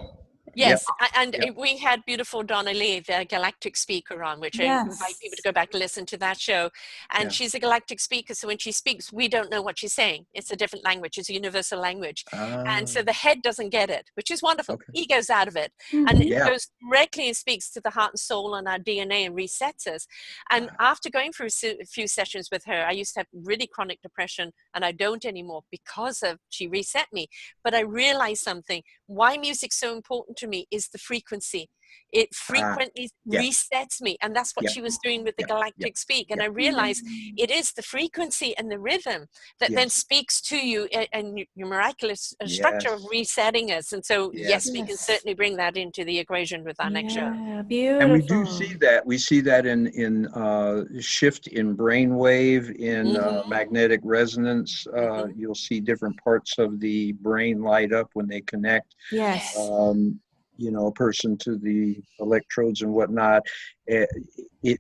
Yes, and Yep. we had beautiful Donna Lee, the galactic speaker, on, which I invite people to go back and listen to that show. And Yeah. she's a galactic speaker, so when she speaks, we don't know what she's saying. It's a different language. It's a universal language. And so the head doesn't get it, which is wonderful. Okay. Ego's out of it. Mhm. And it Yeah. goes directly and speaks to the heart and soul and our DNA and resets us. And after going through a few sessions with her, I used to have really chronic depression, and I don't anymore because of she reset me. But I realized something. Why music's so important to me is the frequency. It frequently Yeah. resets me, and that's what Yeah. she was doing with the Yeah. galactic speak. And I realized it is the frequency and the rhythm that then Yes. speaks to you, and your miraculous structure of Yes. resetting us. And so yes, we can Yes. certainly bring that into the equation with our next show. Yeah, beautiful. And we do see that. We see that in shift in brainwave, in magnetic resonance. You'll see different parts of the brain light up when they connect. Yes. A person to the electrodes and whatnot. The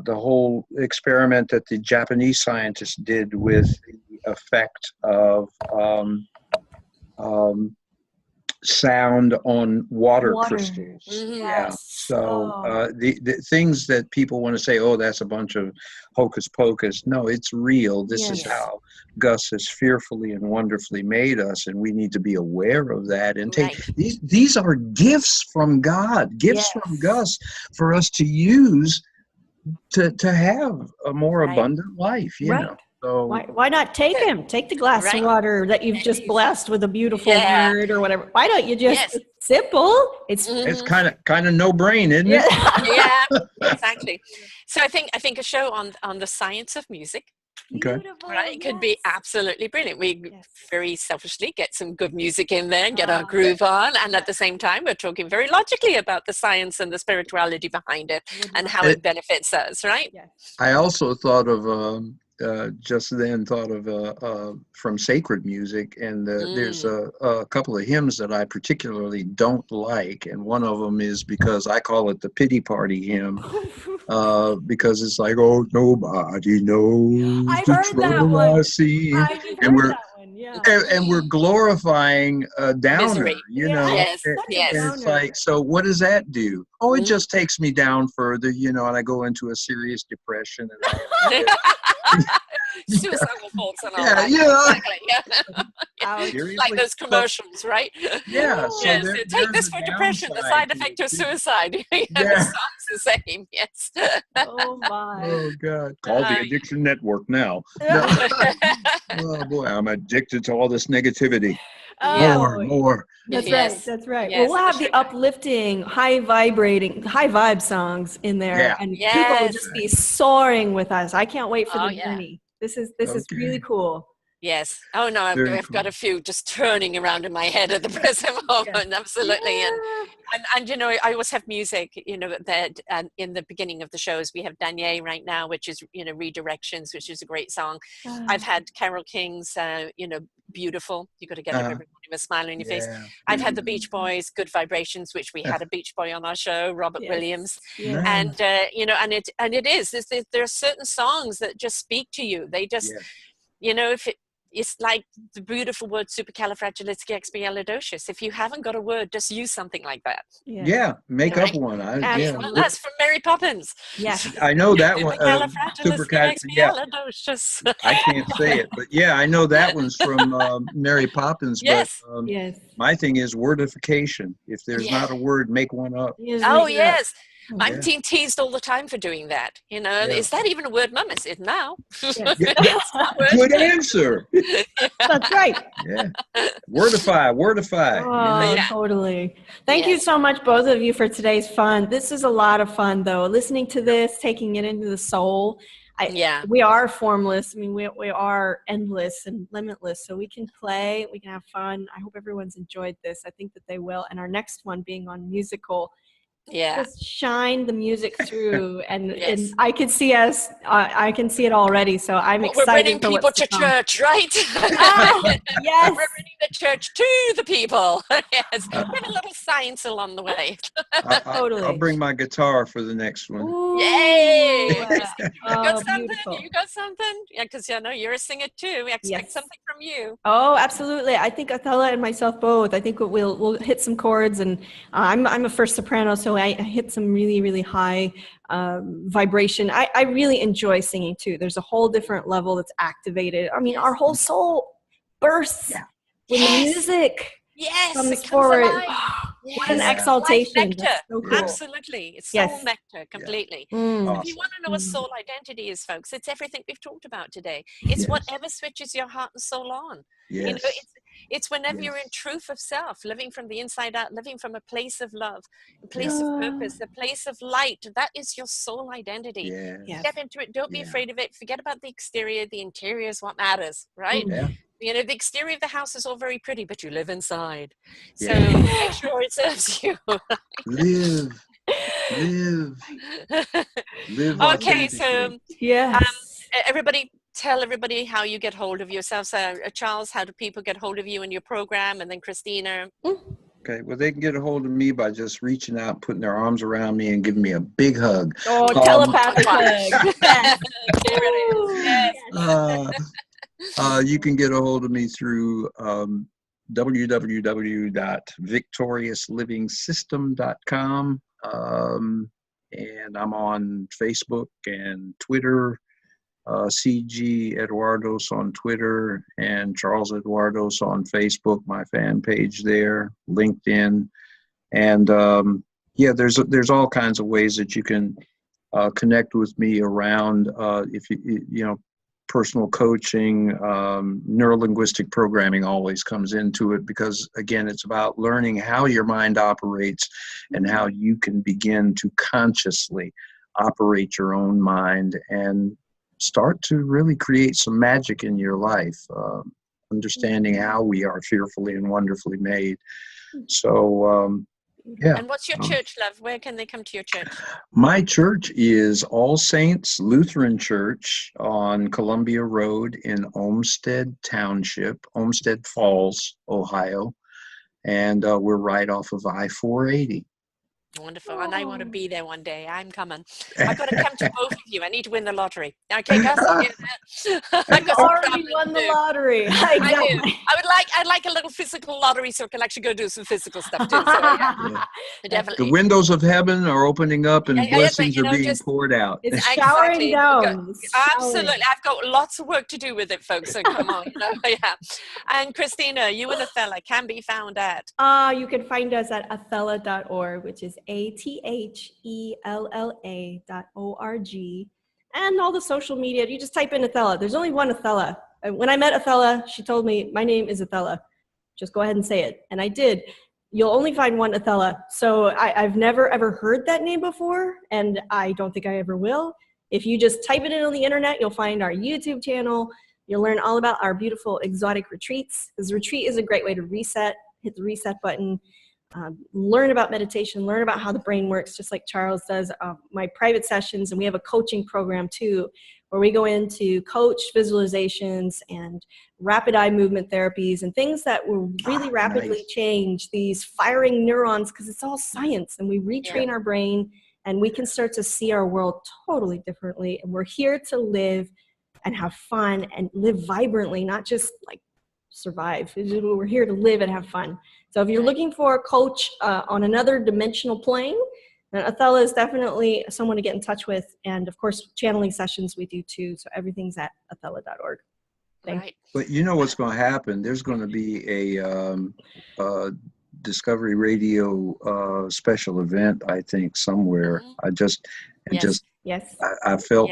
whole experiment that the Japanese scientists did with the effect of sound on water crystals. Yeah. So the things that people want to say, oh, that's a bunch of hocus pocus. No, it's real. This is how Gus has fearfully and wonderfully made us, and we need to be aware of that and take these are gifts from God, gifts from Gus for us to use to have a more abundant life, you know. So why not take him? Take the glass of water that you've just blessed with a beautiful word or whatever. Why don't you just it's simple? It's kind of no brain, isn't it? Yeah, exactly. So I think a show on the science of music. Okay. Right, it could be absolutely brilliant. We very selfishly get some good music in there and get our groove on, and at the same time we're talking very logically about the science and the spirituality behind it and how it benefits us, right? I also thought of from sacred music, and there's a couple of hymns that I particularly don't like, and one of them is because I call it the pity party hymn. Because it's like, oh, nobody knows the trouble I see, and we're glorifying downer, misery. You know. Yes. And it's like, so what does that do? Oh, it just takes me down further, and I go into a serious depression, and suicidal thoughts and all yeah, that. Exactly. Like those commercials, right? Yeah. So take this for depression, the side effect of suicide. The song's the same. Yes. Oh my. Oh God. Call the Addiction Network now. Oh boy, I'm addicted to all this negativity. More. That's right. Yes. We'll have the uplifting, high vibe songs in there, and people will just be soaring with us. I can't wait for the journey. This is really cool. Yes. Oh no, I've got a few just turning around in my head at the present moment. Absolutely. And I always have music, that in the beginning of the shows. We have Danielle right now, which is, Redirections, which is a great song. I've had Carole King's, beautiful. You got to get everybody with a smile on your face. Yeah. I've had the Beach Boys, Good Vibrations, which we had a Beach Boy on our show, Robert Williams. Yes. And you know, and it is there are certain songs that just speak to you. They just, you know, it's like the beautiful word supercalifragilisticexpialidocious. If you haven't got a word, just use something like that. Yeah, make up one. Well, that's from Mary Poppins. Yes, I know that one. Supercalifragilisticexpialidocious. I can't say it, but yeah, I know that one's from Mary Poppins. Yes. But my thing is wordification. If there's not a word, make one up. Oh yes. I'm being teased all the time for doing that. You know, is that even a word, Mum? I said, no. Good answer. That's right. Yeah. Wordify. Oh, totally. Thank you so much, both of you, for today's fun. This is a lot of fun, though. Listening to this, taking it into the soul. We are formless. I mean, we are endless and limitless. So we can play. We can have fun. I hope everyone's enjoyed this. I think that they will. And our next one being on musical. Just shine the music through, and I can see I can see it already, so I'm excited. We're bringing people to church, right? Yes, we're bringing the church to the people. Yes, we have a little science along the way. Totally. I'll bring my guitar for the next one. Ooh. Yay! You got something? Beautiful. You got something? Yeah, because I know you're a singer too. We expect something from you. Oh, absolutely. I think Othello and myself both. I think we'll hit some chords, and I'm a first soprano, so I hit some really, really high vibration. I really enjoy singing too. There's a whole different level that's activated. I mean, our whole soul bursts when the music comes forward. What an exaltation. Like so cool. Absolutely. It's soul nectar completely. Awesome. If you want to know what soul identity is, folks, it's everything we've talked about today. It's whatever switches your heart and soul on. Yes. You know, it's whenever you're in truth of self, living from the inside out, living from a place of love, a place of purpose, a place of light. That is your soul identity. Step into it. Don't be afraid of it. Forget about the exterior. The interior is what matters, right? You know, the exterior of the house is all very pretty, but you live inside. So make sure it serves you. Live. Okay, so everybody, tell everybody how you get hold of yourselves. Charles, how do people get hold of you in your program? And then Christina. Okay, well, they can get a hold of me by just reaching out, putting their arms around me, and giving me a big hug. Oh, telepathic hug. You can get a hold of me through www.victoriousliving.com, and I'm on Facebook and Twitter, CG Eduardos on Twitter, and Charles Eduardos on Facebook, my fan page there, LinkedIn, and there's all kinds of ways that you can connect with me around if you know. Personal coaching, neurolinguistic programming always comes into it, because again, it's about learning how your mind operates and how you can begin to consciously operate your own mind and start to really create some magic in your life, understanding how we are fearfully and wonderfully made. So and what's your church, love? Where can they come to your church? My church is All Saints Lutheran Church on Columbia Road in Olmsted Township, Olmsted Falls, Ohio. And we're right off of I-480. Wonderful. And I want to be there one day. I'm coming. I've got to come to both of you. I need to win the lottery. Okay, Gus, I've already won the lottery. Exactly. I'd like a little physical lottery so I can actually go do some physical stuff too. So, definitely. The windows of heaven are opening up and blessings are being poured out. It's showering down. Absolutely. I've got lots of work to do with it, folks. So come on. And Christina, you and Othello can be found at? You can find us at athella.org, which is ATHELLA.org, and all the social media. You just type in Othello. There's only one Othello. When I met Othello, she told me, my name is Othello. Just go ahead and say it. And I did. You'll only find one Othello. So I've never, ever heard that name before, and I don't think I ever will. If you just type it in on the internet, you'll find our YouTube channel. You'll learn all about our beautiful exotic retreats, because retreat is a great way to reset. Hit the reset button. Learn about meditation, learn about how the brain works, just like Charles does. My private sessions, and we have a coaching program too, where we go into coach visualizations and rapid eye movement therapies and things that will really rapidly change these firing neurons, because it's all science, and we retrain our brain and we can start to see our world totally differently. And we're here to live and have fun and live vibrantly, not just like survive. We're here to live and have fun. So if you're looking for a coach on another dimensional plane, Othello is definitely someone to get in touch with. And of course, channeling sessions we do too. So everything's at othello.org. Right. But you know what's going to happen? There's going to be a Discovery Radio special event, I think, somewhere. I felt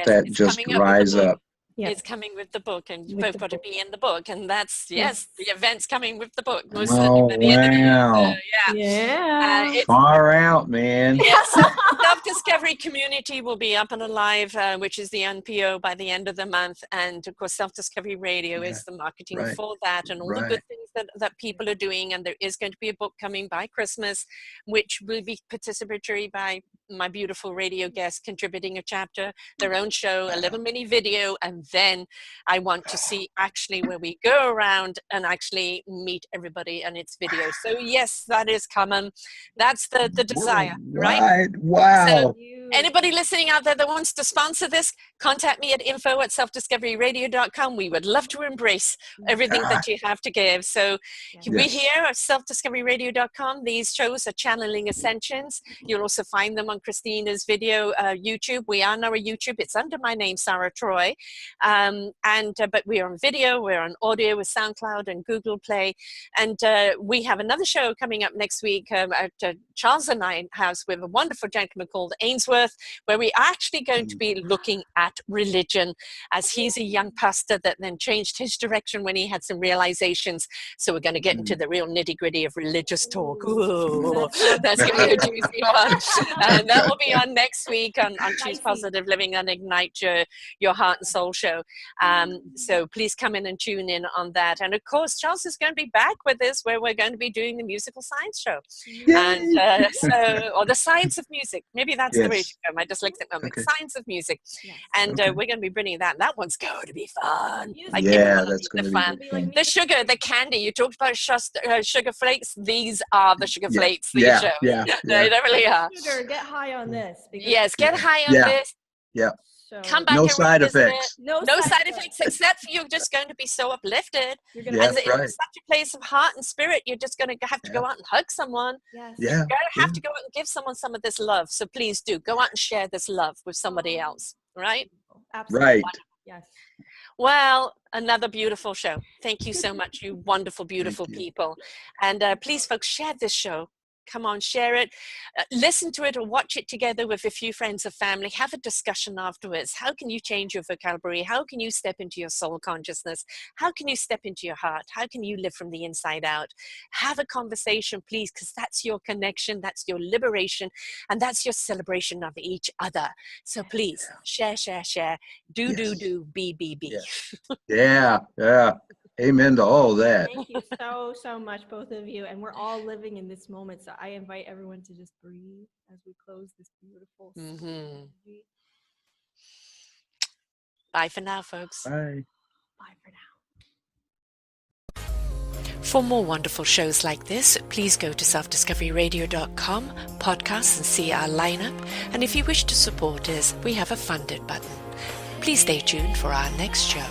that just rise up. Yes. It's coming with the book, and you've both got to be in the book, and that's the event's coming with the book. Most certainly by the end of the year. So, far out, man. Yes, Self-Discovery Community will be up and alive, which is the NPO by the end of the month, and of course Self-Discovery Radio is the marketing for that, and all the good things that people are doing. And there is going to be a book coming by Christmas, which will be participatory by my beautiful radio guests contributing a chapter, their own show, a little mini video, and then I want to see actually where we go around and actually meet everybody and it's video. So yes, that is common. That's the desire, right? Wow. So anybody listening out there that wants to sponsor this, contact me at info@selfdiscoveryradio.com. We would love to embrace everything that you have to give. So we here at selfdiscoveryradio.com. These shows are channeling ascensions. You'll also find them on Christina's video YouTube. We are now a YouTube. It's under my name, Sara Troy. But we're on video, we're on audio with SoundCloud and Google Play. And we have another show coming up next week at Charles and I house with a wonderful gentleman called Ainsworth, where we're actually going to be looking at religion, as he's a young pastor that then changed his direction when he had some realizations. So we're going to get into the real nitty gritty of religious talk. Ooh, that's going to be a juicy one. And that will be on next week on Choose Positive Living and Ignite Your Heart and Soul show. So please come in and tune in on that. And of course, Charles is going to be back with us, where we're going to be doing the musical science show. And or the science of music. Maybe that's the way to go. My dyslexic moment. Science of music. And we're going to be bringing that. That one's going to be fun. That's going to be fun. The sugar, the candy. You talked about sugar flakes. These are the sugar flakes. They really are. Sugar, get high on this. Yes, get high on this. Yeah. So, come back no and side effects. No side effects, except for you're just going to be so uplifted. You're and in such a place of heart and spirit, you're just going to have to go out and hug someone. Yes. You're going to have to go out and give someone some of this love. So please do go out and share this love with somebody else. Right? Absolutely. Right. Yes. Well, another beautiful show. Thank you so much, you wonderful, beautiful people. And please, folks, share this show. Come on, share it. Listen to it or watch it together with a few friends or family. Have a discussion afterwards. How can you change your vocabulary? How can you step into your soul consciousness? How can you step into your heart? How can you live from the inside out? Have a conversation, please, because that's your connection, that's your liberation, and that's your celebration of each other. So please, share. Do, be. Yeah. Yeah. Amen to all that. Thank you so much, both of you. And we're all living in this moment. So I invite everyone to just breathe as we close this beautiful Bye for now, folks. Bye. Bye for now. For more wonderful shows like this, please go to selfdiscoveryradio.com, podcasts, and see our lineup. And if you wish to support us, we have a funded button. Please stay tuned for our next show.